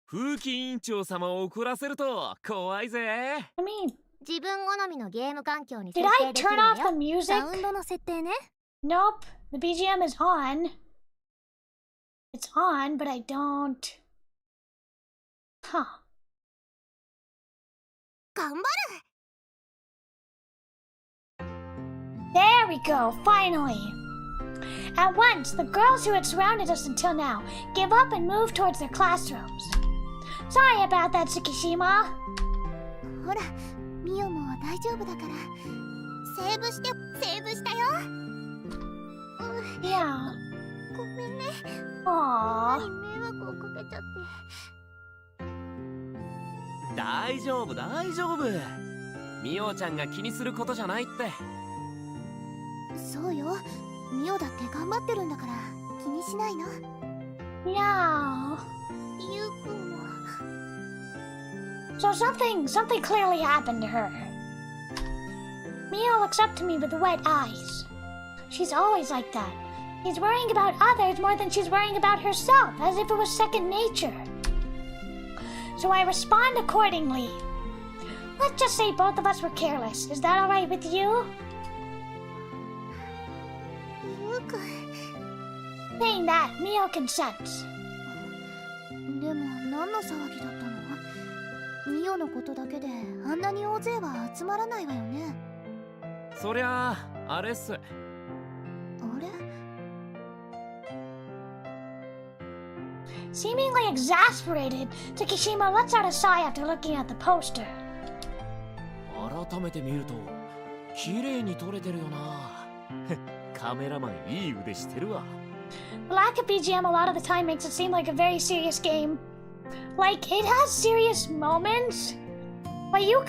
風紀委員長様を怒らせると怖いぜ。 I mean, 自分好みのゲーム環境に did 設 I 定できる turn の off よ。 the music? サウンドの設定ね。 Nope, the BGM is on. It's on, but I don't... Huh. 頑張る。 There we go, finally! At once, the girls who had surrounded us until now give up and move towards their classrooms. Sorry about that, Tsukishima. ほら、ミオも大丈夫だから。セーブしたよ。Yeah. ごめんね。 Aww. 迷惑をかけちゃって。大丈夫。ミオちゃんが気にすることじゃないって。そうよ。ミオだって頑張ってるんだから気にしないの。No. ゆうくんも。So something clearly happened to her. Mio looks up to me with wet eyes. She's always like that. She's worrying about others more than she's worrying about herself, as if it was second nature. So I respond accordingly. Let's just say both of us were careless. Is that alright with you? ゆうくん。 Saying that, Mio consents. でも何の騒ぎだったの？ミオのことだけであんなに大勢は集まらないわよね。そりゃあ、あれっす。あれ？ Seemingly exasperated, Tsukishima lets out a sigh after looking at the poster. 改めて見ると綺麗に撮れてるよな。カメラマンいい腕してるわ。The lack of BGM a lot of the time makes it seem like a very serious game. Like, it has serious moments, but you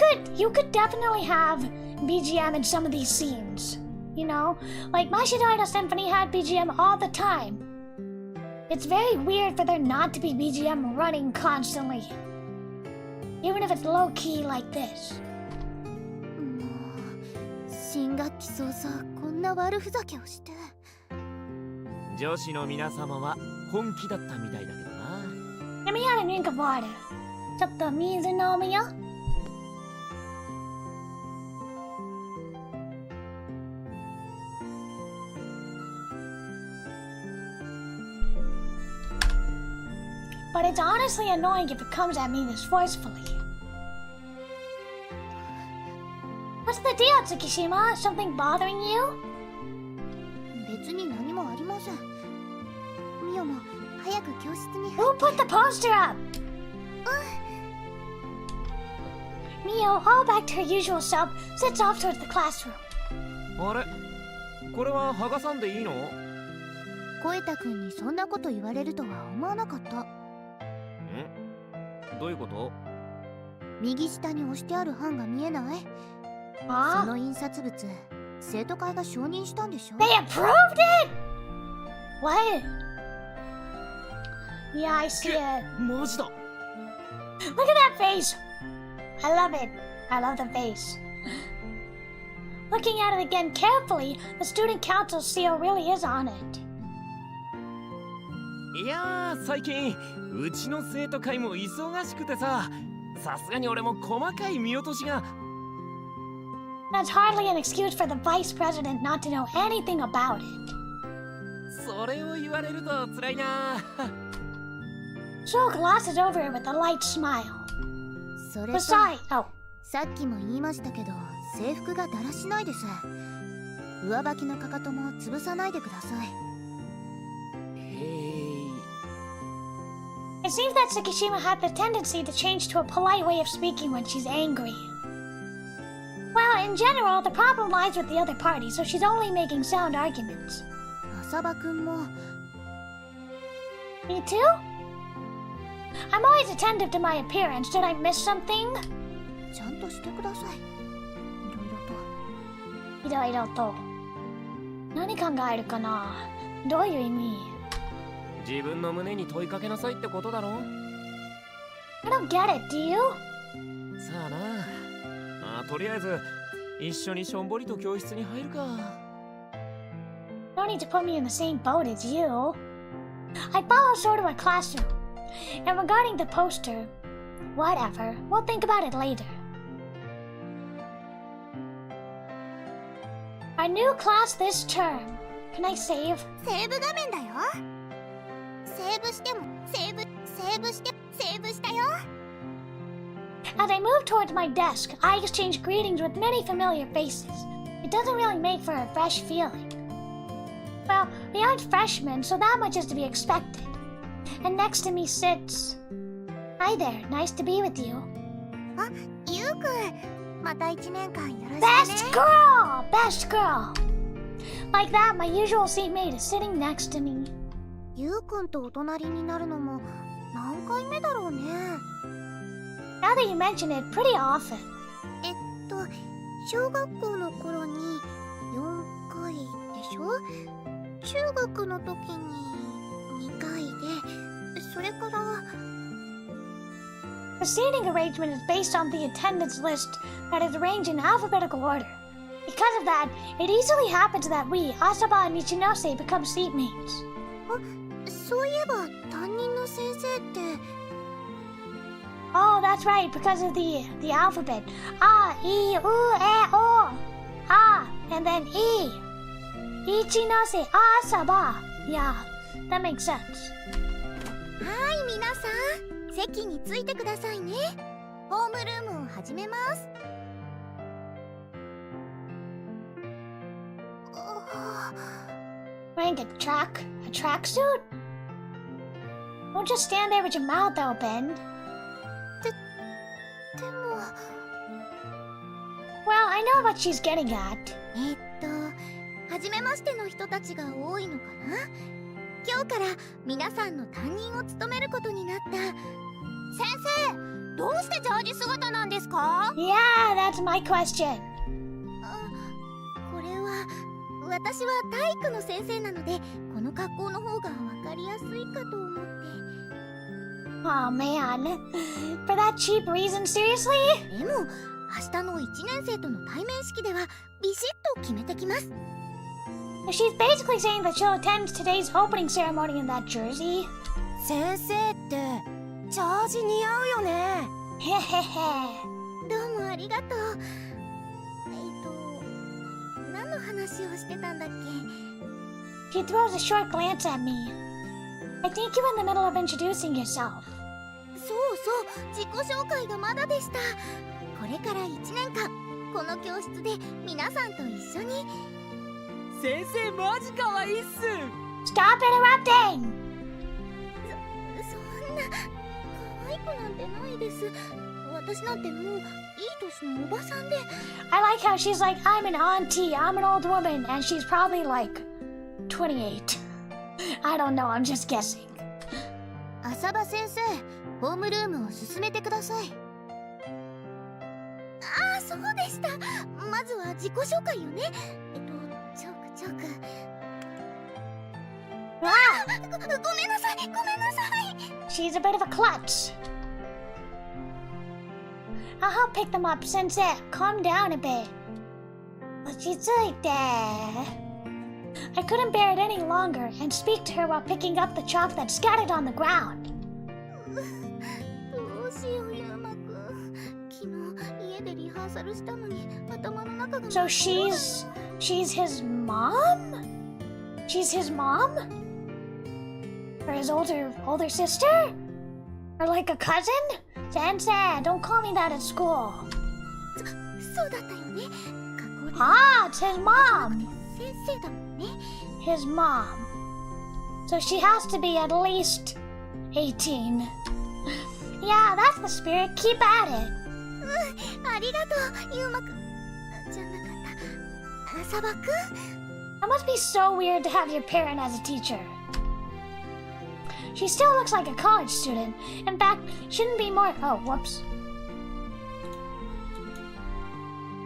could definitely have BGM in some of these scenes. You know? Like, Mashidaida Symphony had BGM all the time. It's very weird for there not to be BGM running constantly. Even if it's low-key like this. もう新学期早々こんな悪ふざけをして。女子の皆様は本気だったみたいだけどな。Let me have a drink of water. ちょっと水飲むよ。But it's honestly annoying if it comes at me this forcefully. What's the deal, Tsukishima? Something bothering you? 別に何もありません。ミオも早く教室に Who put the poster up? Mio, all back to her usual self, sits off towards the classroom. あれ、これは剥がさんでいいの？声太くんにそんなこと言われるとは思わなかった。どういうこと？右下に押してある版が見えない？そ Huh? の印刷物、生徒会が承認したんでしょ？ They approved it? What? Yeah, I see it. マジだ。 Look at that face. I love it. I love the face. Looking at it again carefully, the student council seal really is on it. いやー、最近うちの生徒会も忙しくてさ、さすがに俺も細かい見落としが。 That's hardly an excuse for the vice president not to know anything about it. それを言われると辛いな。 So glosses over it with a light smile. それと Besides, oh, さっきも言いましたけど、制服がだらしないです。上履きのかかとも潰さないでください。it seems that Tsukishima had the tendency to change to a polite way of speaking when she's angry. Well, in general, the problem lies with the other party, so she's only making sound arguments. 浅場くんも Me too? I'm always attentive to my appearance. Did I miss something? ちゃんとしてください。いろいろと。いろいろと。何考えるかな？どういう意味？自分の胸に問いかけなさいってことだろ？ I don't get it, do you? さあな。とりあえず一緒にしょんぼりと教室に入るか。 No need to put me in the same boat as you. I follow sort of a classroom. And regarding the poster, whatever. We'll think about it later. Our new class this term. Can I save? セーブ画面だよ。セーブしても、セーブしたよ。As I move towards my desk, I exchange greetings with many familiar faces. It doesn't really make for a fresh feeling. Well, we aren't freshmen, so that much is to be expected. And next to me sits... Hi there, nice to be with you. あ、ゆうくん。また1年間よろしくね。 Best girl! Best girl! Like that, my usual seatmate is sitting next to me. ゆうくんとお隣になるのも何回目だろうね。Now that you mention it, pretty often. 小学校の頃に4回回でしょ。中学の時に2回で、それから。The seating arrangement is based on the attendance list that is arranged in alphabetical order. Because of that, it easily happens that we, Asaba and Ichinose, become seatmates. そういえば担任の先生って。Oh, that's right, because of the alphabet. A, I, U, E, O. A, and then E. Ichinose, Asaba. Yeah, that makes sense. はい、皆さん、席についてくださいね。ホームルームを始めます。Wearing a tracksuit? Don't just stand there with your mouth open. でも。Well, I know what she's getting at. 初めましての人たちが多いのかな。今日から皆さんの担任を務めることになった。先生、どうしてジャージ姿なんですか？ Yeah, that's my question. これは私は体育の先生なので、この格好の方が分かりやすいかと思って。Oh man, for that cheap reason, seriously? でも明日の1年生との対面式ではビシッと決めてきます。She's basically saying that she'll attend today's opening ceremony in that jersey. 先生ってジャージ似合うよね。Hehehe. どうもありがとう。何の話をしてたんだっけ？ She throws a short glance at me. I think you're in the middle of introducing yourself. そうそう、自己紹介がまだでした。これから1年間この教室で皆さんと一緒に。先生マジ可愛いっす。 Stop interrupting! そんな可愛くなんてないです。私なんてもういい年のおばさんで。 I like how she's like, I'm an auntie, I'm an old woman, and she's probably like 28. I don't know, I'm just guessing. 浅場先生、ホームルームを進めてください。ああ、そうでした。まずは自己紹介よね。チョクチョク。ごめんなさい、ごめんなさい。She's a bit of a klutz. I'll help pick them up, Sensei. Calm down a bit. I couldn't bear it any longer and speak to her while picking up the chalk that scattered on the ground. どうしよう、ユウマくん。昨日家でリハーサルしたのに頭の中が。 So she's his mom? She's his mom? Or his older sister? Or like a cousin? Sensei, don't call me that at school. そうだったよね。学校で。Ah, it's his mom. 先生だもんね。 His mom. So she has to be at least 18. Yeah, that's the spirit. Keep at it. ありがとう、ユウマくん。じゃなかった。浅場くん。 That must be so weird to have your parent as a teacher. She still looks like a college student. In fact, shouldn't be more. Oh, whoops.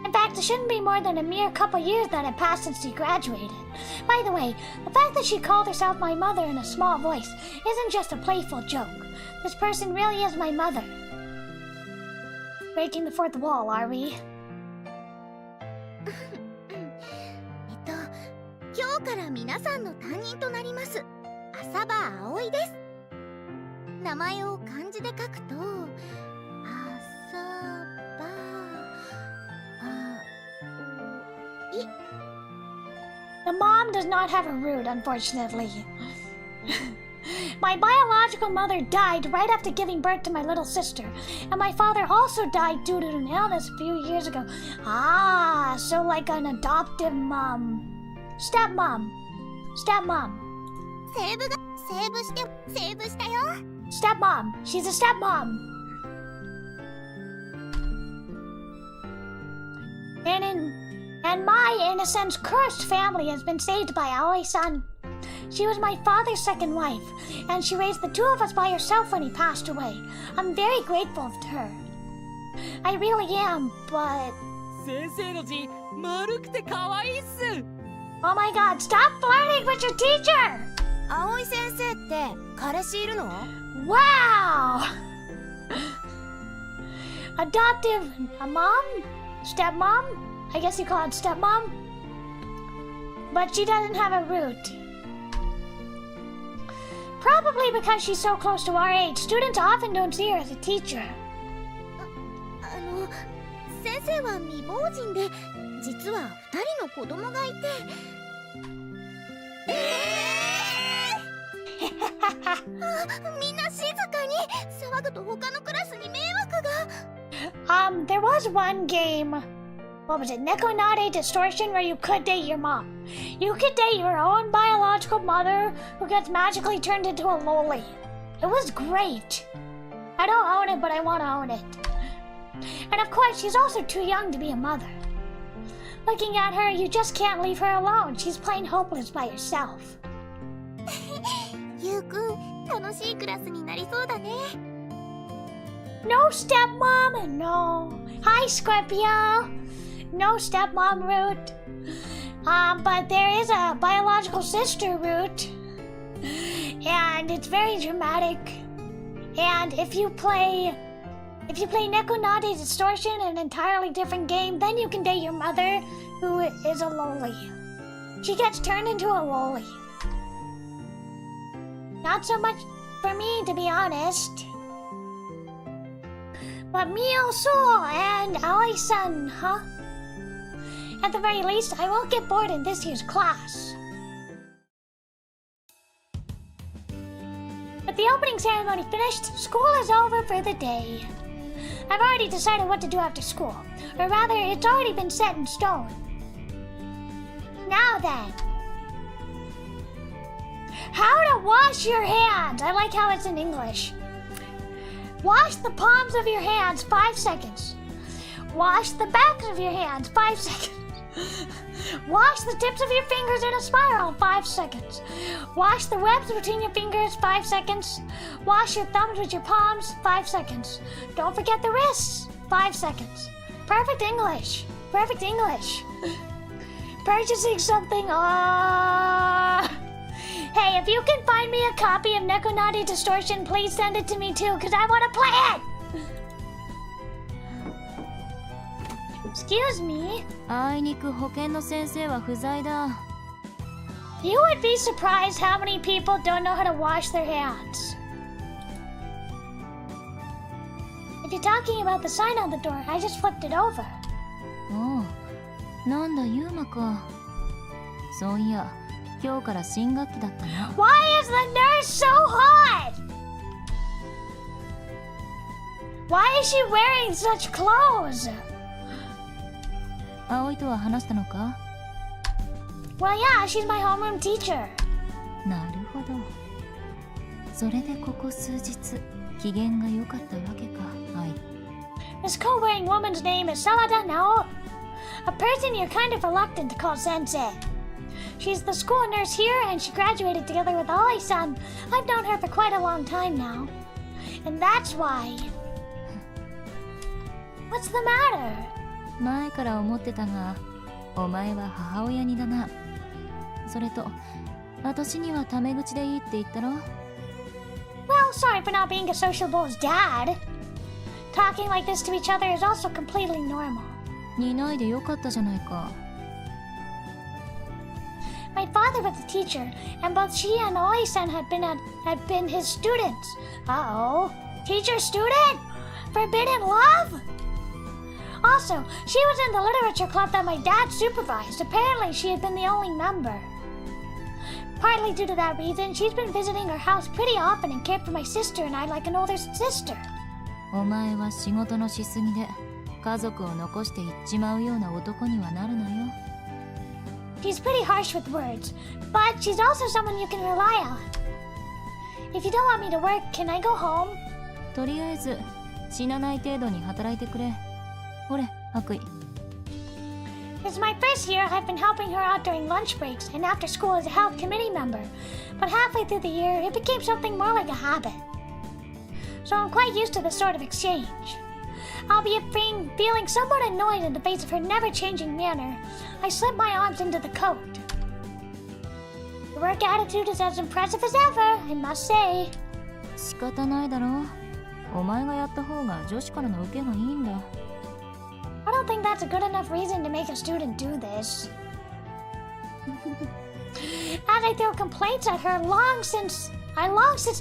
In fact, it shouldn't be more than a mere couple years that have passed since she graduated. By the way, the fact that she called herself my mother in a small voice isn't just a playful joke. This person really is my mother. Breaking the fourth wall, are we? 今日から皆さんの担任となります。浅場葵です。名前を漢字で書くと、浅場葵。 The mom does not have a root, unfortunately. My biological mother died right after giving birth to my little sister, and my father also died due to an illness a few years ago. Ah, so like an adoptive mom. Stepmom. セーブしたよ。 Stepmom. She's a stepmom. And my, in a sense, cursed family has been saved by Aoi-san. She was my father's second wife, and she raised the two of us by herself when he passed away. I'm very grateful to her. I really am, but... 先生の字丸くて可愛いっす。Oh my god, stop flirting with your teacher! 葵先生って彼氏いるの？ Wow! Adoptive mom? Stepmom? I guess you call it stepmom? But she doesn't have a root. Probably because she's so close to our age, students often don't see her as a teacher. 先生は未亡人で実は2人の子供がいてみんな静かに騒ぐと他のクラスに迷惑が There was one game. What was it? Nekonade Distortion, where you could date your mom. You could date your own biological mother who gets magically turned into a loli. It was great. I don't own it, but I want to own it. And of course, she's also too young to be a mother. Looking at her, you just can't leave her alone. She's plain hopeless by herself. ゆうくん楽しいクラスになりそうだね No stepmom, no. Hi, Scorpio. No stepmom root. But there is a biological sister root. And it's very dramatic. And if you play Nekonade Distortion, an entirely different game, then you can date your mother, who is a loli. She gets turned into a loli. Not so much for me, to be honest. But Mio-so and Aoi-san, huh? At the very least, I won't get bored in this year's class. With the opening ceremony finished, school is over for the day. I've already decided what to do after school. Or rather, it's already been set in stone. Now then. How to wash your hands. I like how it's in English. Wash the palms of your hands 5 seconds. Wash the backs of your hands 5 seconds. Wash the tips of your fingers in a spiral 5 seconds. Wash the webs between your fingers 5 seconds. Wash your thumbs with your palms 5 seconds. Don't forget the wrists 5 seconds. Perfect English. Perfect English. Purchasing something. Hey, if you can find me a copy of Nekonade Distortion, please send it to me too, because I want to play it! Excuse me? あいにく保健の先生は不在だ You would be surprised how many people don't know how to wash their hands. If you're talking about the sign on the door, I just flipped it over. おうなんだユーマかそういや今日から新学期だったな Why is the nurse so hot? Why is she wearing such clothes? 葵とは話したのか Well, yeah, she's my homeroom teacher. なるほどそれでここ数日機嫌が良かったわけか愛 This coat-wearing woman's name is Sawada Nao, a person you're kind of reluctant to call sensei. She's the school nurse here, and she graduated together with Aoi-san. I've known her for quite a long time now. And that's why... What's the matter? 前から思ってたがお前は母親にだなそれと私にはタメ口でいいって言ったろ Well, sorry for not being as sociable as Dad. Talking like this to each other is also completely normal. 似ないでよかったじゃないか My father was a teacher, and both she and Oi-san had been his students. Uh-oh. Teacher-student? Forbidden love? Also, she was in the literature club that my dad supervised. Apparently, she had been the only member. Partly due to that reason, she's been visiting our house pretty often and cared for my sister and I like an older sister. お前は仕事のしすぎで家族を残していっちまうような男にはなるなよ She's pretty harsh with words, but she's also someone you can rely on. If you don't want me to work, can I go home? とりあえず死なない程度に働いてくれほれ悪意 This is my first year. I've been helping her out during lunch breaks and after school as a health committee member. But halfway through the year, it became something more like a habit. So I'm quite used to this sort of exchange. Albeit feeling somewhat annoyed in the face of her never-changing manner, I slipped my arms into the coat. Your work attitude is as impressive as ever, I must say. 仕方ないだろう。お前がやった方が女子からの受けがいいんだ。I don't think that's a good enough reason to make a student do this. As I throw complaints at her, I long since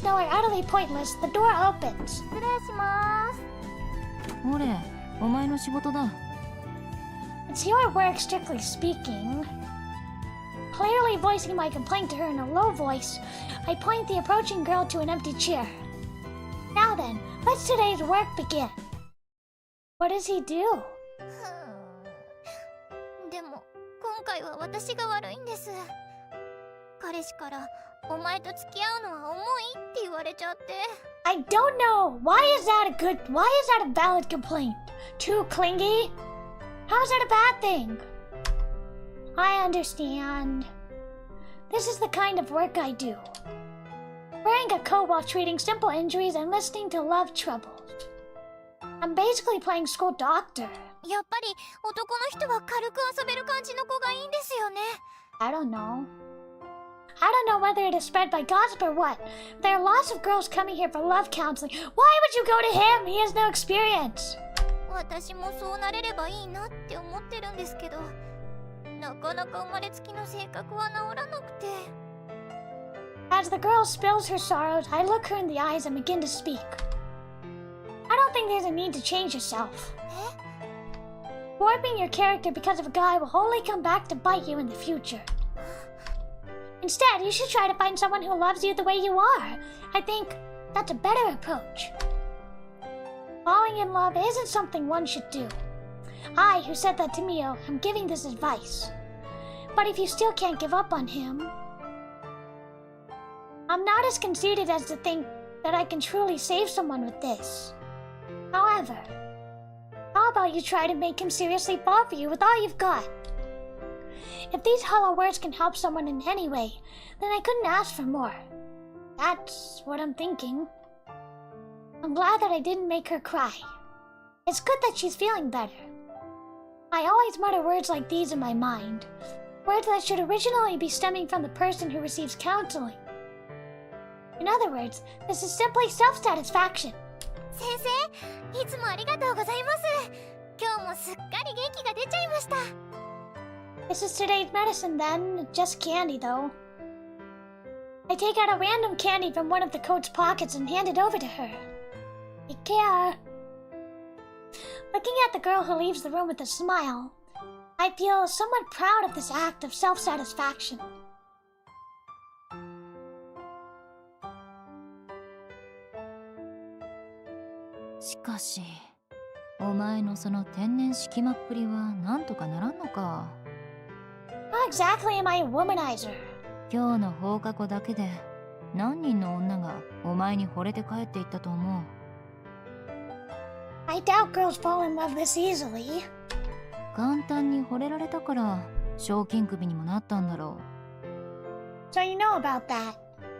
know her utterly pointless, the door opens. 失礼します。俺、お前の仕事だ。It's your work, strictly speaking. Clearly voicing my complaint to her in a low voice, I point the approaching girl to an empty chair. Now then, let's today's work begin. What does he do? でも今回は私が悪いんです。彼氏からお前と付き合うのは重いって言われちゃって。I don't know. Why is that a valid complaint? Too clingy? How's that a bad thing? I understand. This is the kind of work I do. Wearing a coat while treating simple injuries and listening to love troubles. I'm basically playing school doctor. やっぱり男の人は軽く遊べる感じの子がいいんですよね。I don't know. I don't know whether it is spread by gossip or what. There are lots of girls coming here for love counseling. Why would you go to him? He has no experience. 私もそうなれればいいなって思ってるんですけど、なかなか生まれつきの性格は治らなくて。As the girl spills her sorrows, I look her in the eyes and begin to speak. I don't think there's a need to change yourself. Warping your character because of a guy will only come back to bite you in the future. Instead, you should try to find someone who loves you the way you are. I think that's a better approach. Falling in love isn't something one should do. I, who said that to Mio, am giving this advice. But if you still can't give up on him, I'm not as conceited as to think that I can truly save someone with this. However, how about you try to make him seriously fall for you with all you've got? If these hollow words can help someone in any way, then I couldn't ask for more. That's what I'm thinking. I'm glad that I didn't make her cry. It's good that she's feeling better. I always mutter words like these in my mind, words that should originally be stemming from the person who receives counseling. In other words, this is simply self-satisfaction. 先生、いつもありがとうございます。今日もすっかり元気が出ちゃいました。This is today's medicine then, just candy though. I take out a random candy from one of the coat's pockets and hand it over to her. Take care. Looking at the girl who leaves the room with a smile, I feel somewhat proud of this act of self-satisfaction. しかし、お前のその天然式まっぷりはなんとかならんのか。How exactly am I a womanizer? 今日の放課後だけで何人の女がお前に惚れて帰っていったと思う。I doubt girls fall in love this easily. 簡単に惚れられたから賞金首にもなったんだろう。 So you know about that.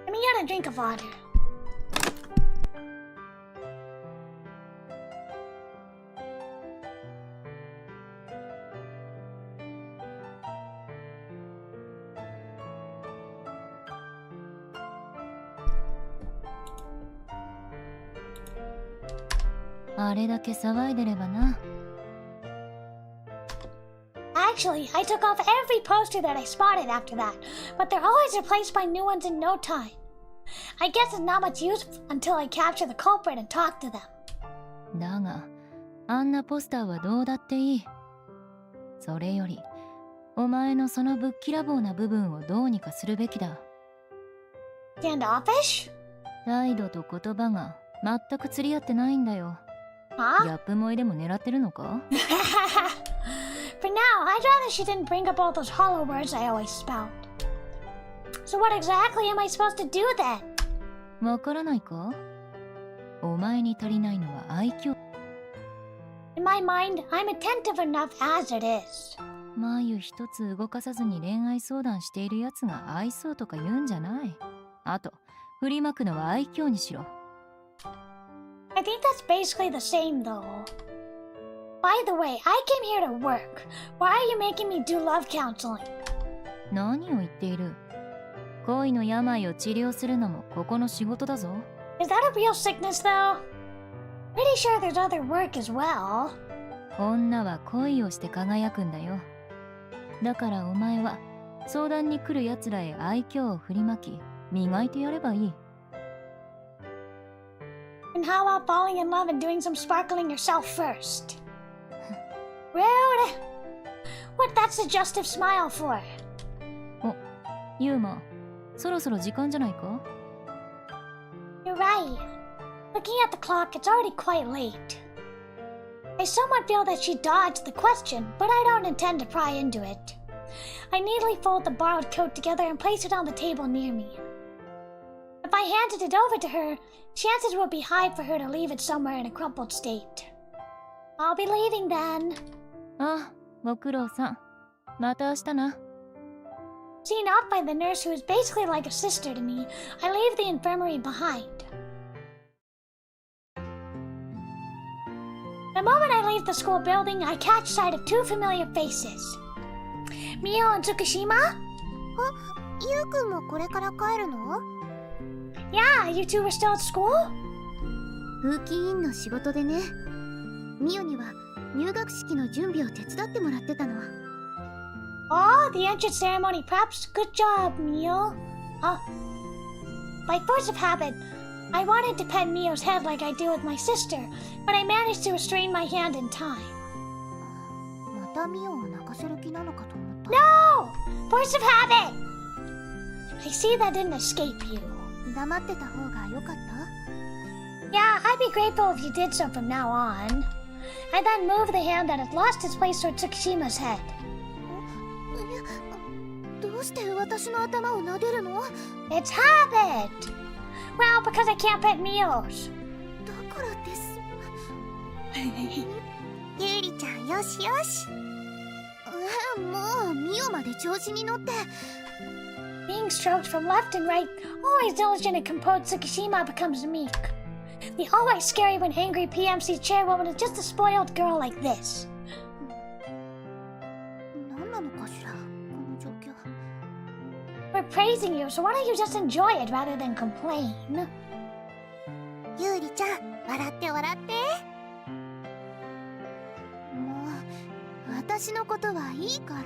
Let me get a drink of water. .あれだけ騒いでればな。Actually, I took off every poster that I spotted after that, but they're always replaced by new ones in no time. I guess it's not much use until I capture the culprit and talk to them. だが、あんなポスターはどうだっていい。それより、お前のそのぶっきらぼうな部分をどうにかするべきだ。Standoffish? 態度と言葉が全く釣り合ってないんだよ。Huh? ギャップ萌えでも狙ってるのか？ For now, I'd rather she didn't bring up all those hollow words I always spout. So what exactly am I supposed to do then? わからないか？お前に足りないのは愛嬌。In my mind, I'm attentive enough as it is. 眉一つ動かさずに恋愛相談しているやつが愛想とか言うんじゃない。あと、振りまくのは愛嬌にしろ。I think that's basically the same though. By the way, I came here to work. Why are you making me do love counseling? 何を言っている？恋の病を治療するのもここの仕事だぞ。 Is that a real sickness, though? Pretty sure there's other work as well. 女は恋をして輝くんだよ。だからお前は相談に来る奴らへ愛嬌を振りまき磨いてやればいい。 And how about falling in love and doing some sparkling yourself first? Rude! What that suggestive smile for? お、ユーマ、そろそろ時間じゃないか？ You're right. Looking at the clock, it's already quite late. I somewhat feel that she dodged the question, but I don't intend to pry into it. I neatly fold the borrowed coat together and place it on the table near me. If I handed it over to her, chances would be high for her to leave it somewhere in a crumpled state. I'll be leaving then. あ、ご苦労さん。また明日な。 Seen off by the nurse who is basically like a sister to me, I leave the infirmary behind. The moment I leave the school building, I catch sight of two familiar faces. Mio and Tsukushima? ゆうくんもこれから帰るの？ Yeah, you two were still at school? 風紀委員の仕事でね。ミオには入学式の準備を手伝ってもらってたの。 Oh, the entrance ceremony preps. Good job, Mio. By force of habit, I wanted to pet Mio's head like I do with my sister, but I managed to restrain my hand in time. またミオを泣かせる気なのかと思った。 No! Force of habit! I see that didn't escape you. 黙ってた方が良かった？ Yeah, I'd be grateful if you did so from now on. I then moved the hand that had lost its place toward Tsukushima's head. どうして私の頭を撫でるの？ It's habit! Well, because I can't pet Mio's. だからです。ゆうりちゃん、よしよし。もうミオまで調子に乗って。 Being stroked from left and right, always diligent and composed Tsukushima becomes meek. The always scary when angry PMC chairwoman is just a spoiled girl like this. 何なのかしら、この状況。 We're praising you, so why don't you just enjoy it rather than complain? ゆうりちゃん、笑って笑って。もう、私のことはいいから。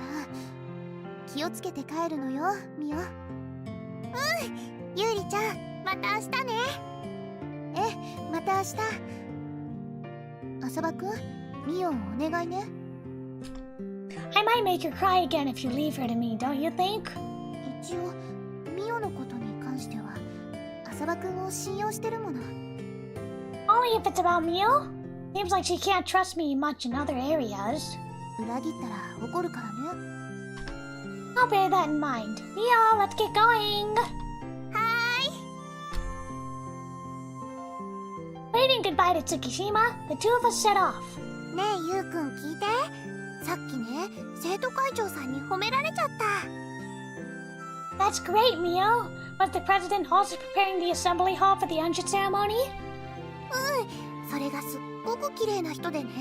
気をつけて帰るのよ、ミオ。ゆうりちゃん、また明日ね。また明日。浅葉くん、ミオをお願いね。 I might make her cry again if you leave her to me, don't you think? 一応、ミオのことに関しては、浅葉くんを信用してるもの。 Only if it's about Mio? Seems like she can't trust me much in other areas. 裏切ったら怒るからね。 I'll bear that in mind. Mio, let's get going! Waving goodbye to Tsukishima, the two of us set off. ねえ、ゆうくん聞いて。さっきね、生徒会長さんに褒められちゃった。 That's great, Mio. Was the president also preparing the assembly hall for the entrance ceremony? それがすっごく綺麗な人でね。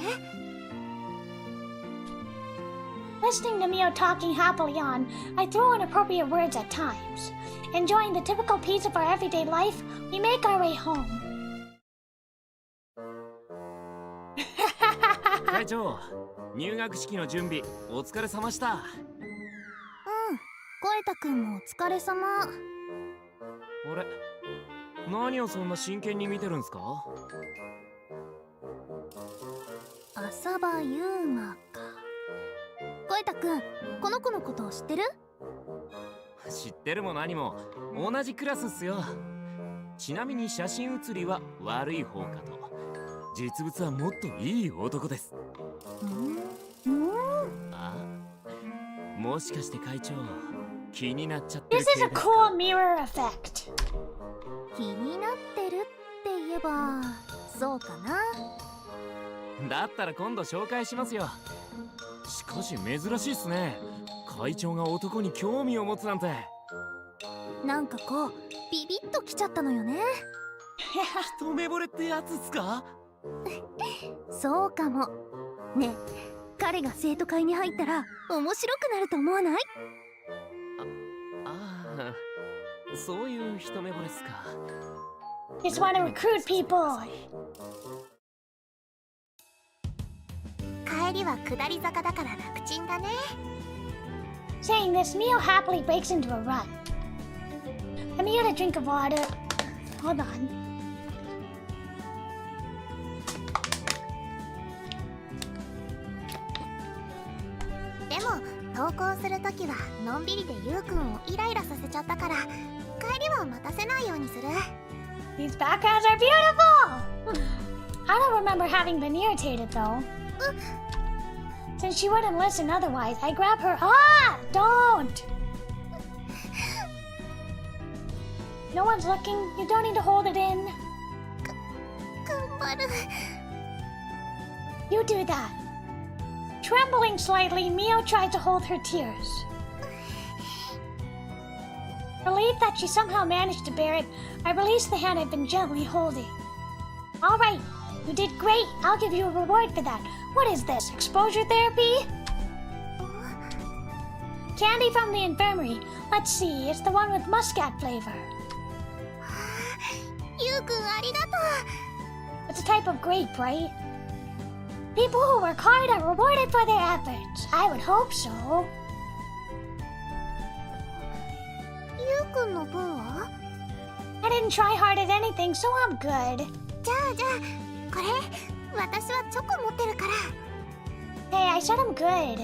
Listening to Mio talking happily on, I throw in appropriate words at times. Enjoying the typical piece of our everyday life, we make our way home. 会長、入学式の準備お疲れ様した。声田くんもお疲れ様。あれ、何をそんな真剣に見てるんすか？浅葉ユーマか。声田くん、この子のことを知ってる？知ってるも何も同じクラスっすよ。ちなみに写真写りは悪い方かと。実物はもっといい男です。あ、もしかして会長気になっちゃってる This is a cool mirror effect. 気になってるって言えばそうかな。だったら今度紹介しますよ。しかし珍しいっすね。会長が男に興味を持つなんて。なんかこうビビッときちゃったのよね。一目惚れってやつっすか？そうかも。ねえ、彼が生徒会に入ったら面白くなると思わない？そういう一目惚れっすか。 Just want to recruit people. 帰りは下り坂だから楽ちんだね。 Saying this, Mio happily breaks into a run. I'm here to drink of water. Hold on. でも登校するときはのんびりでゆうくんをイライラさせちゃったから帰りは待たせないようにする。 These backgrounds are beautiful! I don't remember having been irritated though. Since she wouldn't listen otherwise, I grab her. Ah! Don't! No one's looking. You don't need to hold it in. 頑張る。 You do that. Trembling slightly, Mio tried to hold her tears. Relieved that she somehow managed to bear it, I released the hand I'd been gently holding. All right, you did great. I'll give you a reward for that. What is this, exposure therapy? Candy from the infirmary. Let's see, it's the one with muscat flavor. ゆうくんありがと It's a type of grape, right? People who work hard are rewarded for their efforts. I would hope so. う。ゆうくんの分は？ I didn't try hard at anything, so I'm good. じゃあこれ私はチョコ持ってるから。 Hey, I said I'm good.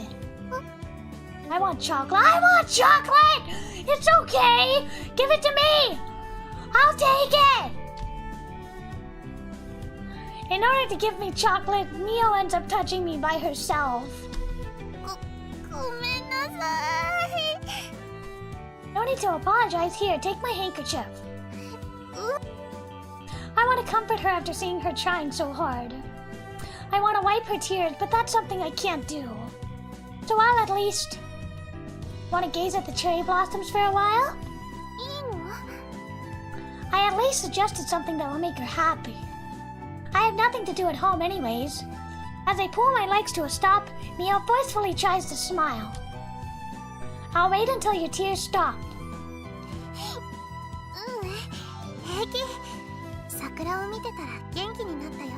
I want chocolate. I want chocolate! It's okay! Give it to me! I'll take it! In order to give me chocolate, Mio ends up touching me by herself. ごめんなさい。 No need to apologize. Here, take my handkerchief. I want to comfort her after seeing her trying so hard. I want to wipe her tears, but that's something I can't do. So I'll at least... Want to gaze at the cherry blossoms for a while? いいの？ I at least suggested something that will make her happy. I have nothing to do at home anyways. As I pull my legs to a stop, Mio forcefully tries to smile. I'll wait until your tears stop. 平気。桜を見てたら元気になったよ。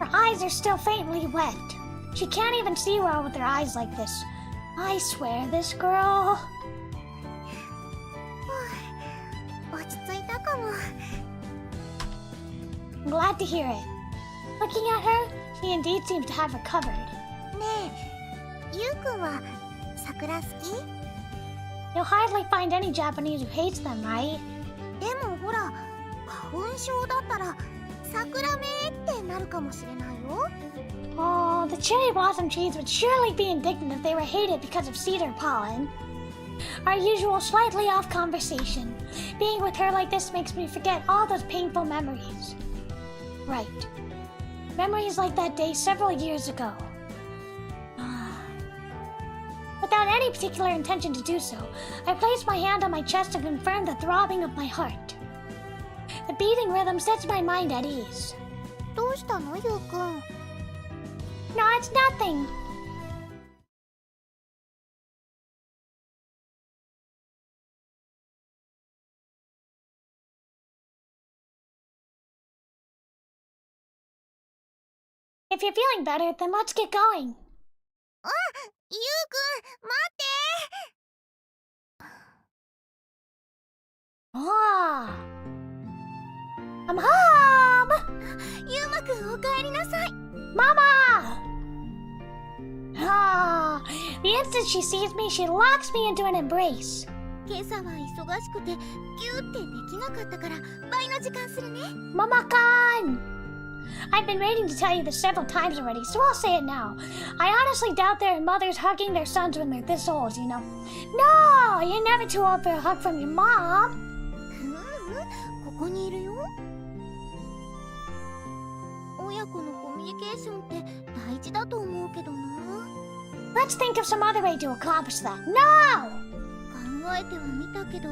Her eyes are still faintly wet. She can't even see well with her eyes like this. I swear, this girl... 落ち着いたかも。 I'm glad to hear it. Looking at her, she indeed seems to have recovered. ねえ、ゆうくんは桜好き？ You'll hardly find any Japanese who hates them, right? でもほら、花粉症だったら桜芽ってなるかもしれないよ。 Oh, the cherry blossom trees would surely be indignant if they were hated because of cedar pollen. Our usual slightly off conversation. Being with her like this makes me forget all those painful memories. Right. Memories like that day several years ago. Without any particular intention to do so, I placed my hand on my chest to confirm the throbbing of my heart. The beating rhythm sets my mind at ease. どうしたのゆうくん？ No, it's nothing. If you're feeling better, then let's get going. ゆうくん、待って。 Ah, I'm home! ゆうまくんおかえりなさい。 Mama! Ah, the instant she sees me, she locks me into an embrace. 今朝は忙しくてギューってできなかったから倍の時間するね。 Mama-kan! I've been waiting to tell you this several times already, so I'll say it now. I honestly doubt there are mothers hugging their sons when they're this old, you know. No, you're never too old for a hug from your mom. ここにいるよ。親子のコミュニケーションって大事だと思うけどな。 Let's think of some other way to accomplish that. No! 考えてはみたけど、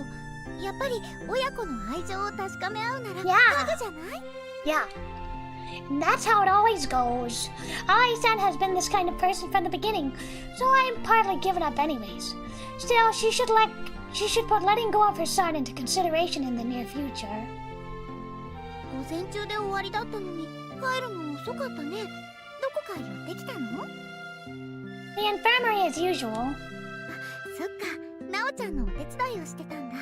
やっぱり親子の愛情を確かめ合うなら Yeah. ハグじゃない？ Yeah. And that's how it always goes. Ai-san has been this kind of person from the beginning, so I'm partly given up anyways. Still, she should let She should put letting go of her son into consideration in the near future. 午前中で終わりだったのに帰るの遅かったね。どこか寄ってきたの？ The infirmary as usual. そっか、なおちゃんのお手伝いをしてたんだ。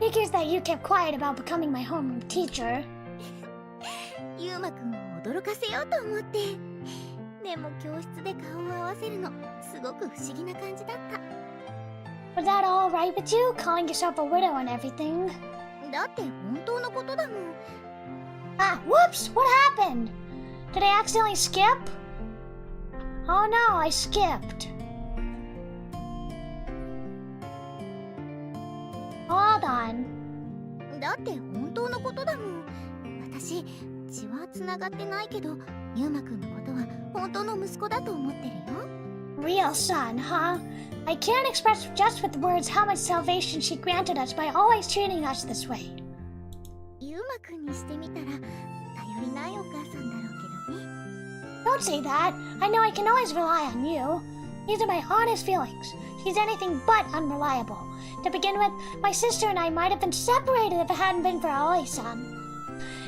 Figures that you kept quiet about becoming my homeroom teacher. ゆうまくんを驚かせようと思って。でも教室で顔を合わせるのすごく不思議な感じだった。Was that all right with you, calling yourself a widow and everything? だって本当のことだもん。Ah, whoops! What happened? Did I accidentally skip? Oh no, I skipped. Hold on. だって本当のことだもん。私、血は繋がってないけど、ゆうまくんのことは本当の息子だと思ってるよ。Real son, huh? I can't express just with words how much salvation she granted us by always treating us this way. ゆうまくんにしてみたら、頼りないお母さんだろうけどね。Don't say that. I know I can always rely on you. These are my honest feelings. She's anything but unreliable. To begin with, my sister and I might have been separated if it hadn't been for Aoi-san.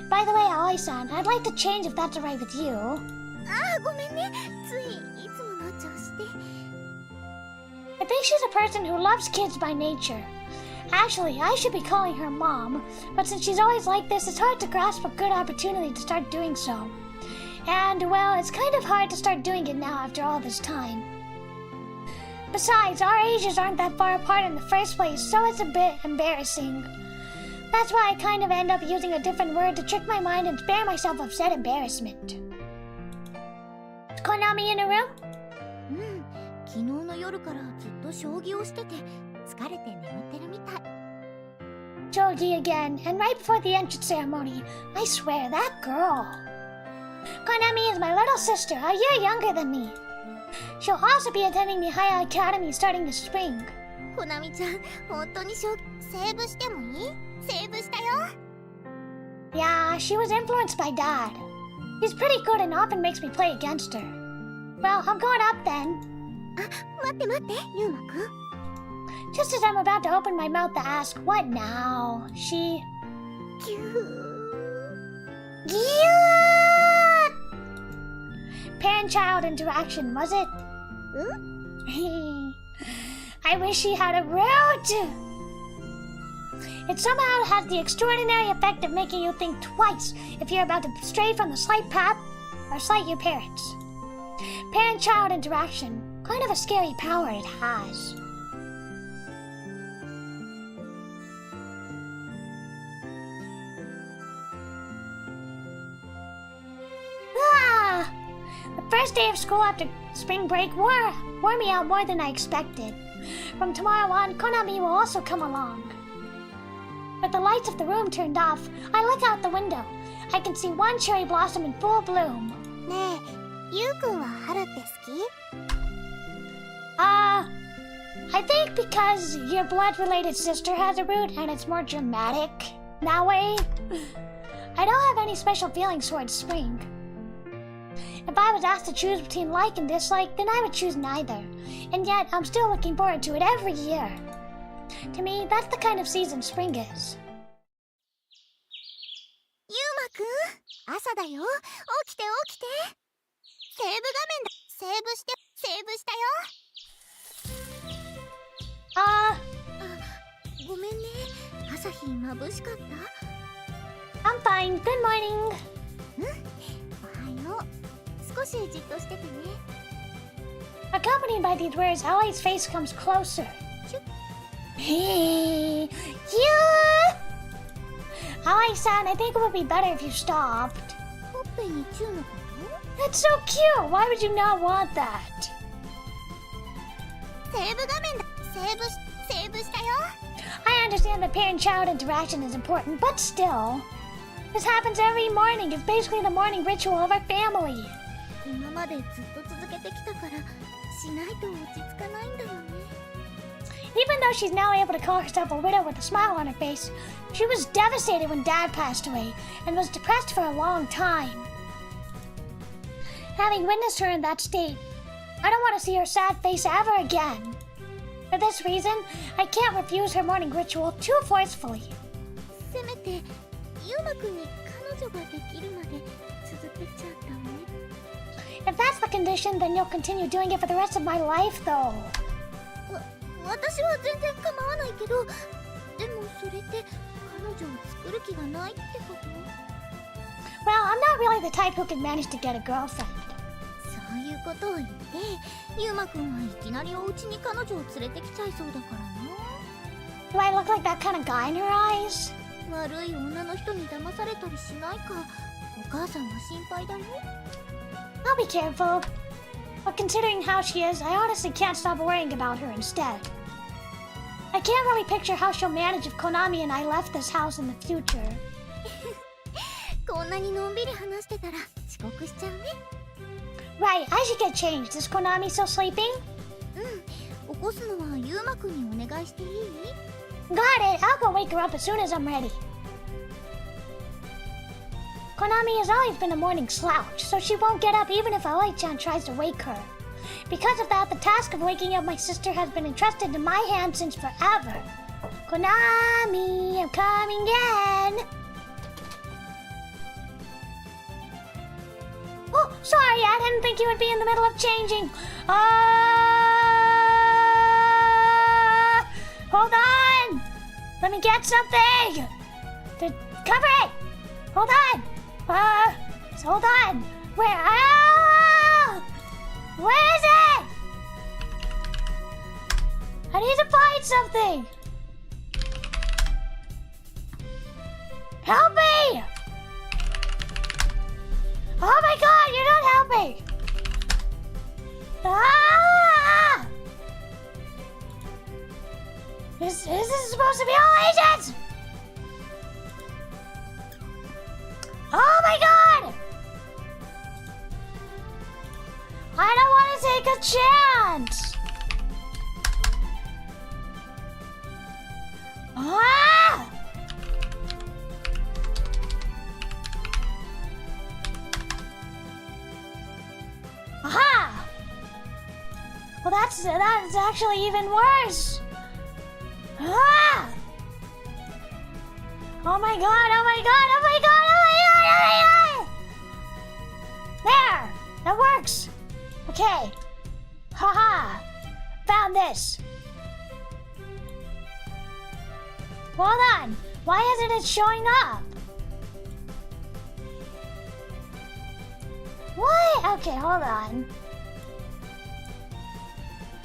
By the way, Aoi-san, I'd like to change if that's alright with you. ああ、ごめんね。つい、いつもの調子で。I think she's a person who loves kids by nature. Actually, I should be calling her mom, but since she's always like this, it's hard to grasp a good opportunity to start doing so. And, well, it's kind of hard to start doing it now after all this time. Besides, our ages aren't that far apart in the first place, so it's a bit embarrassing. That's why I kind of end up using a different word to trick my mind and spare myself of said embarrassment. Is Konami in a room? うん、昨日の夜からずっと将棋をしてて疲れて眠ってるみたい。 Jogi again, and right before the entrance ceremony. I swear, that girl. Konami is my little sister, a year younger than me. She'll also be attending the Haya Academy starting this spring. コナミちゃん、本当にセーブしてもいい？セーブしたよ。 Yeah, she was influenced by Dad. He's pretty good and often makes me play against her. Well, I'm going up then. あ、待って待って、ゆうまくん。 Just as I'm about to open my mouth to ask, what now? She... ぎゅー。 Parent-child interaction, was it? ん？ I wish she had a root! It somehow has the extraordinary effect of making you think twice if you're about to stray from the slight path or slight your parents. Parent-child interaction, kind of a scary power it has. The first day of school after spring break wore me out more than I expected. From tomorrow on, Konami will also come along. With the lights of the room turned off, I look out the window. I can see one cherry blossom in full bloom. ねえ、ゆうくんは春って好き？ I think because your blood-related sister has a root and it's more dramatic that way. I don't have any special feelings towards spring. If I was asked to choose between like and dislike, then I would choose neither. And yet, I'm still looking forward to it every year. To me, that's the kind of season spring is. ゆうまくん、朝だよ。起きて起きて。セーブ画面だ。セーブしたよ。あ、ごめんね。朝日眩しかった？ I'm fine. Good morning. おはよう。少しじっとしててね。 Accompanied by these words, Ellie's face comes closer. Hey, you! Ellie-san, I think it would be better if you stopped. ほっぺにチューのこと？ That's so cute! Why would you not want that? セーブ画面だ。セーブしたよ。 I understand that parent-child interaction is important, but still. This happens every morning. It's basically the morning ritual of our family. 今までずっと続けてきたから、しないと落ち着かないんだよね。 Even though she's now able to call herself a widow with a smile on her face, she was devastated when Dad passed away and was depressed for a long time. Having witnessed her in that state, I don't want to see her sad face ever again. For this reason, I can't refuse her morning ritual too forcefully. せめてユウマくんに彼女ができるまで続けちゃダメ？ If that's the condition, then you'll continue doing it for the rest of my life, though. 私は全然構わないけど、でもそれって彼女を作る気がないってこと？ Well, I'm not really the type who can manage to get a girlfriend. そういうことを言ってユウマくんはいきなりお家に彼女を連れてきちゃいそうだからな。 Do I look like that kind of guy in her eyes? 悪い女の人に騙されたりしないかお母さんは心配だよ。 I'll be careful. But considering how she is, I honestly can't stop worrying about her instead. I can't really picture how she'll manage if Konami and I left this house in the future. こんなにのんびり話してたら遅刻しちゃうね。 Right, I should get changed. Is Konami still sleeping? 起こすのはユウマくんにお願いしていい？ Got it. I'll go wake her up as soon as I'm ready. Konami has always been a morning slouch, so she won't get up even if Aoi-chan tries to wake her. Because of that, the task of waking up my sister has been entrusted to my hands since forever. Konami, I'm coming in. Oh, sorry, I didn't think you would be in the middle of changing. Hold on. Let me get something. Cover it. Hold on. Hold on. Where? Where is it? I need to find something. Help me! Oh my god, you're not helping! Ah! This is supposed to be all agents! Oh my god! I don't want to take a chance! Ah! Aha! Well, that's actually even worse! Ah! Oh my god, oh my god, oh my god, oh my god, oh my god! There! That works! Okay. Haha! Found this! Hold on! Why isn't it showing up? What? Okay, hold on.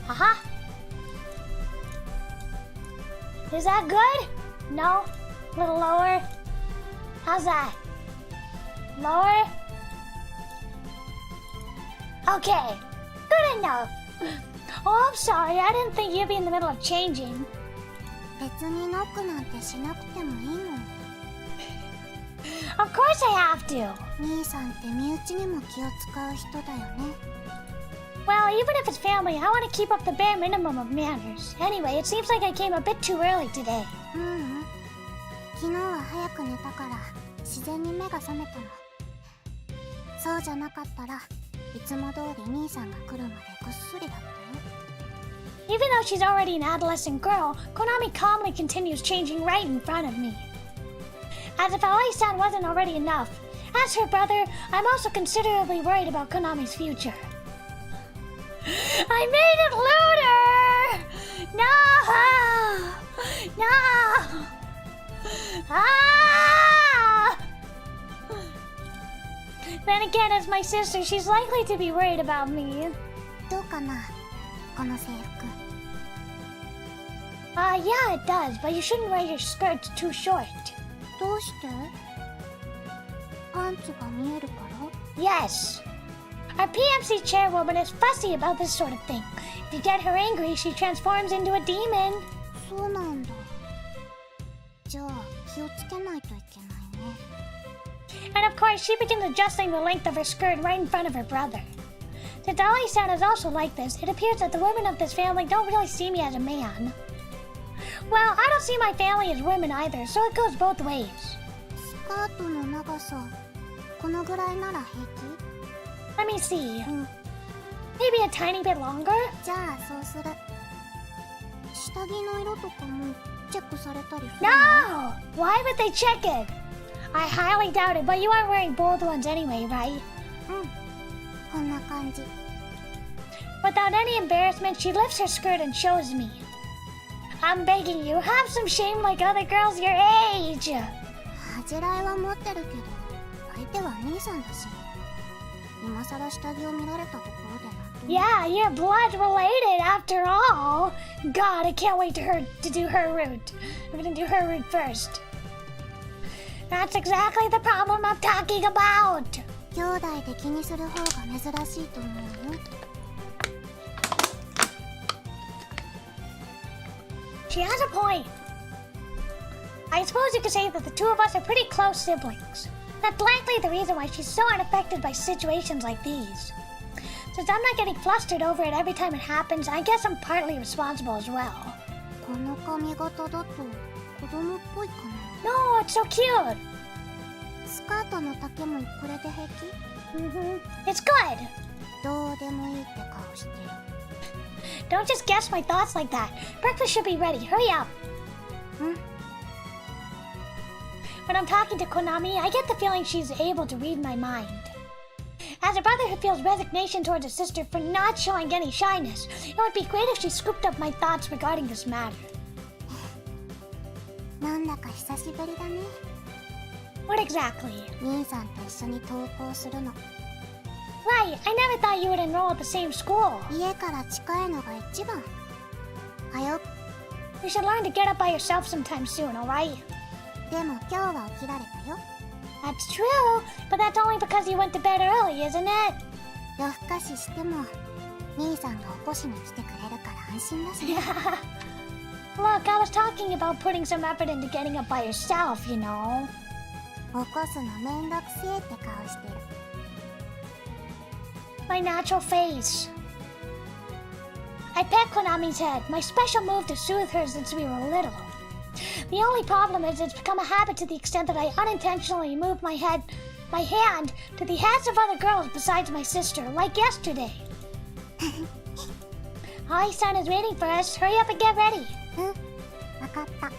Haha! Is that good? No? A little lower? How's that? Lower? Okay, good enough. Oh, I'm sorry. I didn't think you'd be in the middle of changing. 別にノックなんてしなくてもいいもん。 Of course I have to. 兄さんって身内にも気を使う人だよね。 Well, even if it's family, I want to keep up the bare minimum of manners. Anyway, it seems like I came a bit too early today. 昨日は早く寝たから自然に目が覚めたの。そうじゃなかったらいつも通り兄さんが来るまでぐっすりだったよ。 Even though she's already an adolescent girl, Konami calmly continues changing right in front of me. As if Aoi-san wasn't already enough. As her brother, I'm also considerably worried about Konami's future. I made it looter! No! No! Ah! Then again, as my sister, she's likely to be worried about me. どうかなこの制服。Yeah, it does, but you shouldn't wear your skirts too short. どうして？パンツが見えるから？ Yes. Our PMC chairwoman is fussy about this sort of thing. If you get her angry, she transforms into a demon. そうなんだ。じゃあ気をつけないといけないね。 And of course, she begins adjusting the length of her skirt right in front of her brother. Since Ali-san is also like this, it appears that the women of this family don't really see me as a man. Well, I don't see my family as women either, so it goes both ways. スカートの長さ、このぐらいなら平気？ Let me see. Maybe a tiny bit longer? じゃあそうする。下着の色とかもチェックされたりする No! Why would they check it? I highly doubt it, but you aren't wearing bold ones anyway, right? こんな感じ。 Without any embarrassment, she lifts her skirt and shows me. I'm begging you, have some shame like other girls your age! 恥じらいは持ってるけど、相手は兄さんだし、今さら下着を見られたところでなんとも。 Yeah, you're blood related after all! God, I can't wait to do her route. I'm gonna do her route first. That's exactly the problem I'm talking about! 兄弟で気にする方が珍しいと思うよ。 She has a point. I suppose you could say that the two of us are pretty close siblings. That's likely the reason why she's so unaffected by situations like these. Since I'm not getting flustered over it every time it happens, I guess I'm partly responsible as well. この髪型だと子供っぽいかな。 No, it's so cute! スカートの丈もこれで平気？ It's good! どうでもいいって顔してる。 Don't just guess my thoughts like that. Breakfast should be ready. Hurry up! When I'm talking to Konami, I get the feeling she's able to read my mind. As a brother who feels resignation towards a sister for not showing any shyness, it would be great if she scooped up my thoughts regarding this matter. なんだか久しぶりだね。 What exactly? 兄さんと一緒に登校するの。 Right, I never thought you would enroll at the same school. 家から近いのが一番。はよ。 You should learn to get up by yourself sometime soon, alright? でも今日は起きられたよ。 That's true, but that's only because you went to bed early, isn't it? 夜更かししても兄さんが起こしに来てくれるから安心だしね。Look, I was talking about putting some effort into getting up by yourself, you know. 起こすのめんどくせえって顔してる。 My natural face. I pet Konami's head, my special move to soothe her since we were little. The only problem is it's become a habit to the extent that I unintentionally move my hand to the heads of other girls besides my sister, like yesterday. Ai-san is waiting for us. Hurry up and get ready. わかった。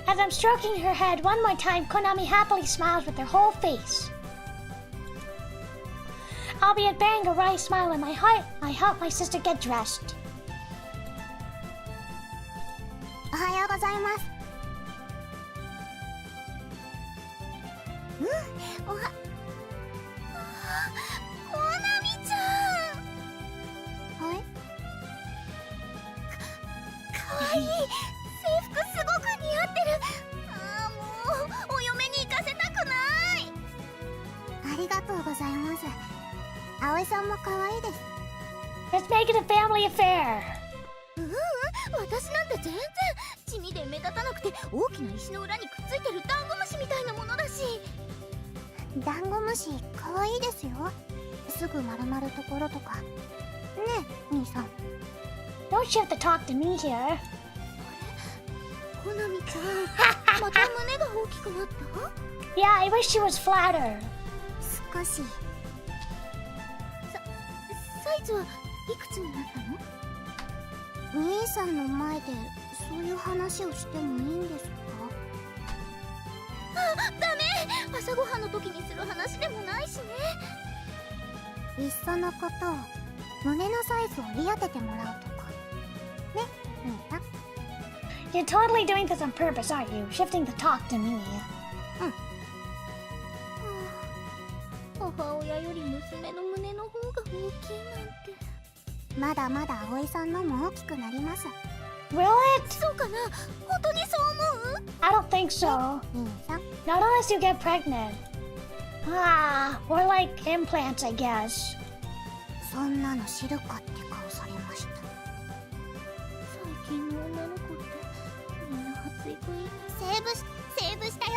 As I'm stroking her head one more time, Konami happily smiles with her whole face. Albeit bearing a wry smile in my heart, I help my sister get dressed. おはようございます。おは。コナミちゃん。はい。かわいい。制服すごく似合ってる。ああ、もうお嫁に行かせたくない。ありがとうございます。葵さんも可愛いです。 Let's make it a family affair. 私なんて全然地味で目立たなくて大きな石の裏にくっついてるダンゴムシみたいなものだし。ダンゴムシ可愛いですよ。すぐ丸まるところとか。ねえ、兄さん。 Don't you have to talk to me here. コナミちゃん、また胸が大きくなった？ Yeah, I wish she was flatter. 少し。サイズはいくつになったの？兄さんの前でそういう話をしてもいいんですか？あ、ダメ！朝ごはんの時にする話でもないしね。いっそのこと胸のサイズを言い当ててもらうとかね、兄さん。 You're totally doing this on purpose, aren't you? Shifting the talk to me. 母親より娘の胸の方が大きいなんて。まだまだ葵さんのも大きくなります。 Will it? そうかな？本当にそう思う？ I don't think so. 兄さん。 Not unless you get pregnant. Ah, or like implants, I guess. そんなの知るかって顔されました。最近の女の子ってみんな発育いい。セーブしたよ。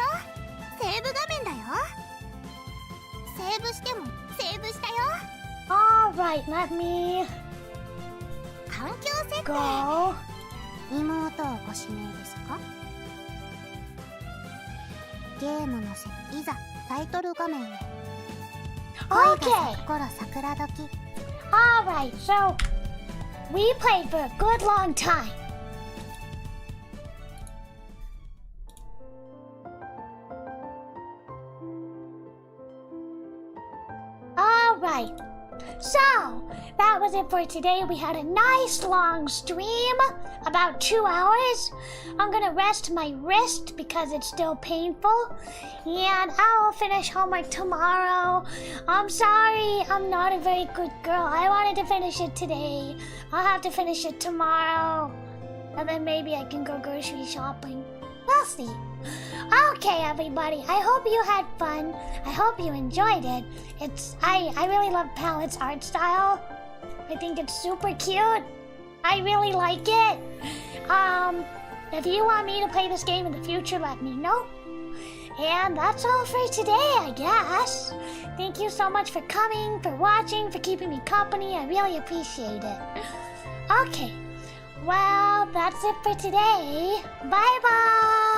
セーブ画面だよ。セーブしたよ。Alright, let me 環境設定。 go. 妹をご指名ですか？ゲームのいざタイトル画面へ。恋が Okay. さくころ桜どき。 Alright, so we played for a good long time. So, that was it for today. We had a nice long stream, about 2 hours. I'm gonna rest my wrist because it's still painful. And I'll finish homework tomorrow. I'm sorry, I'm not a very good girl. I wanted to finish it today. I'll have to finish it tomorrow. And then maybe I can go grocery shopping. We'll see. Okay, everybody. I hope you had fun. I hope you enjoyed it. I really love Palette's art style. I think it's super cute. I really like it. If you want me to play this game in the future, let me know. And that's all for today, I guess. Thank you so much for coming, for watching, for keeping me company. I really appreciate it. Okay. Well, that's it for today. Bye-bye.